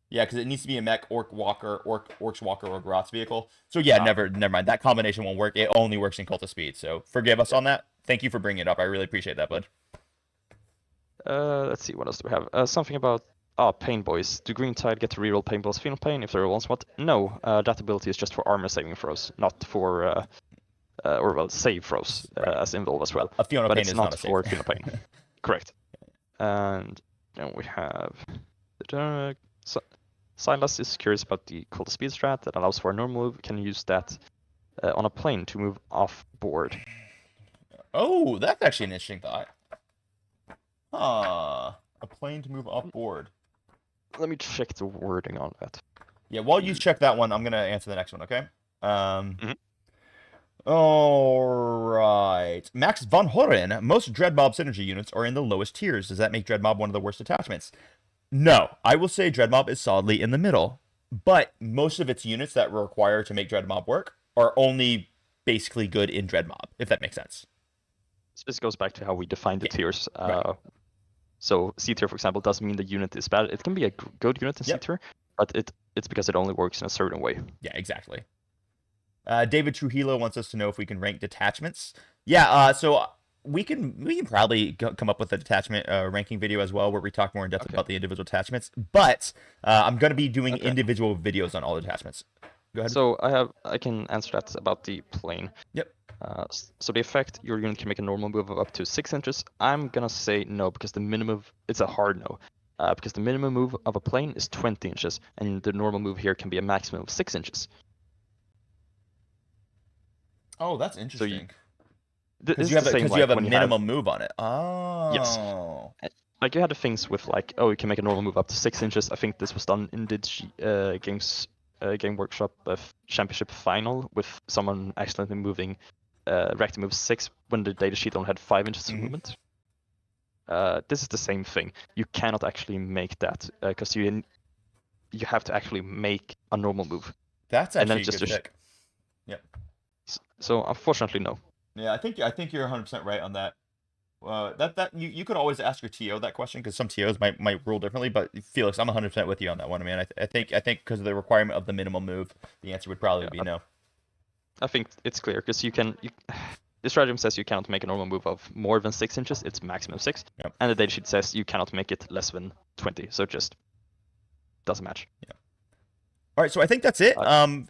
Yeah, because it needs to be a mech, Orks Walker, or Grot's vehicle. So yeah, never mind. That combination won't work. It only works in Cult of Speed. So forgive us on that. Thank you for bringing it up. I really appreciate that, bud. Let's see, what else do we have? Something about Pain Boys. Do green tide get to reroll Pain Boys Final Pain if there was what? No, that ability is just for armor saving throws, not for save throws as involved as well. A Fiona but Pain it's is not not a for save. Final Pain. Correct. And then we have Silas is curious about the cold speed strat that allows for a normal move. Can use that on a plane to move off board. Oh, that's actually an interesting thought. A plane to move off board. Let me check the wording on that. Yeah, while you check that one, I'm gonna answer the next one, okay? Mhm. All right. Max von Horen. Most Dread Mob synergy units are in the lowest tiers. Does that make Dread Mob one of the worst attachments? No, I will say Dread Mob is solidly in the middle, but most of its units that require to make Dread Mob work are only basically good in Dread Mob, if that makes sense. This goes back to how we define the tiers. right. So C tier, for example, doesn't mean the unit is bad. It can be a good unit in C tier, but it's because it only works in a certain way. Yeah, exactly. David Trujillo wants us to know if we can rank detachments. Yeah, so we can probably come up with a detachment ranking video as well, where we talk more in depth about the individual detachments. But I'm going to be doing individual videos on all detachments. Go ahead. So I can answer that about the plane. Yep. So the effect, your unit can make a normal move of up to 6 inches. I'm gonna say no because the minimum, it's a hard no. Because the minimum move of a plane is 20 inches, and the normal move here can be a maximum of 6 inches. Oh, that's interesting. Because you have a minimum move on it. Oh. Yes. Like you had the things with like, oh, you can make a normal move up to 6 inches. I think this was done in the Game Workshop Championship final with someone accidentally moving reactor move 6 when the datasheet only had 5 inches of movement. This is the same thing. You cannot actually make that because you have to actually make a normal move. That's actually a good pick. Yep. So unfortunately, no. Yeah, I think you're 100% right on that. You could always ask your TO that question because some TOs might rule differently. But Felix, I'm 100% with you on that one, man. I think because of the requirement of the minimum move, the answer would probably be no. I think it's clear because the stratagem says you cannot make a normal move of more than 6 inches. It's maximum 6, and the datasheet says you cannot make it less than 20. So it just doesn't match. Yeah. All right, so I think that's it.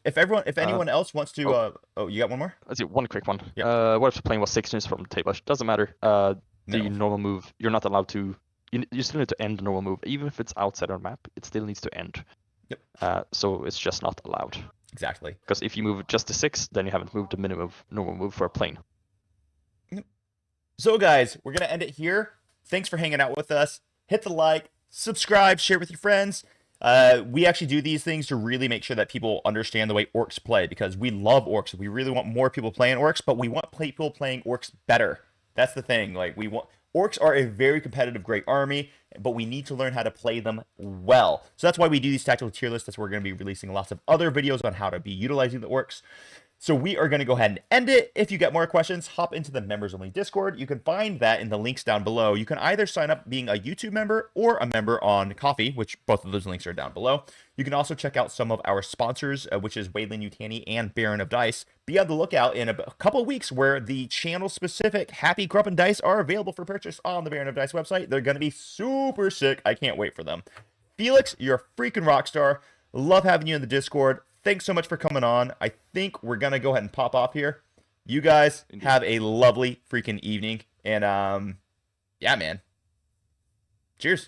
If anyone else wants to, you got one more? Let's see, one quick one. Yeah. What if the plane was 6 inches from the table? It doesn't matter. The normal move, you're not allowed to. You still need to end the normal move, even if it's outside our map. It still needs to end. Yep. So it's just not allowed. Exactly. Because if you move just to 6, then you haven't moved the minimum normal move for a plane. Yep. So guys, we're gonna end it here. Thanks for hanging out with us. Hit the like, subscribe, share with your friends. We actually do these things to really make sure that people understand the way Orks play, because we love Orks. We really want more people playing Orks, but we want people playing Orks better. That's the thing. Like, Orks are a very competitive, great army, but we need to learn how to play them well. So that's why we do these tactical tier lists. That's why we're going to be releasing lots of other videos on how to be utilizing the Orks. So we are going to go ahead and end it. If you get more questions, hop into the members only Discord. You can find that in the links down below. You can either sign up being a YouTube member or a member on Coffee, which both of those links are down below. You can also check out some of our sponsors, which is Wayland Yutani and Baron of Dice. Be on the lookout in a couple of weeks where the channel-specific Happy Krumping dice are available for purchase on the Baron of Dice website. They're going to be super sick. I can't wait for them. Felix, you're a freaking rock star. Love having you in the Discord. Thanks so much for coming on. I think we're going to go ahead and pop off here. You guys have a lovely freaking evening. And, yeah, man. Cheers.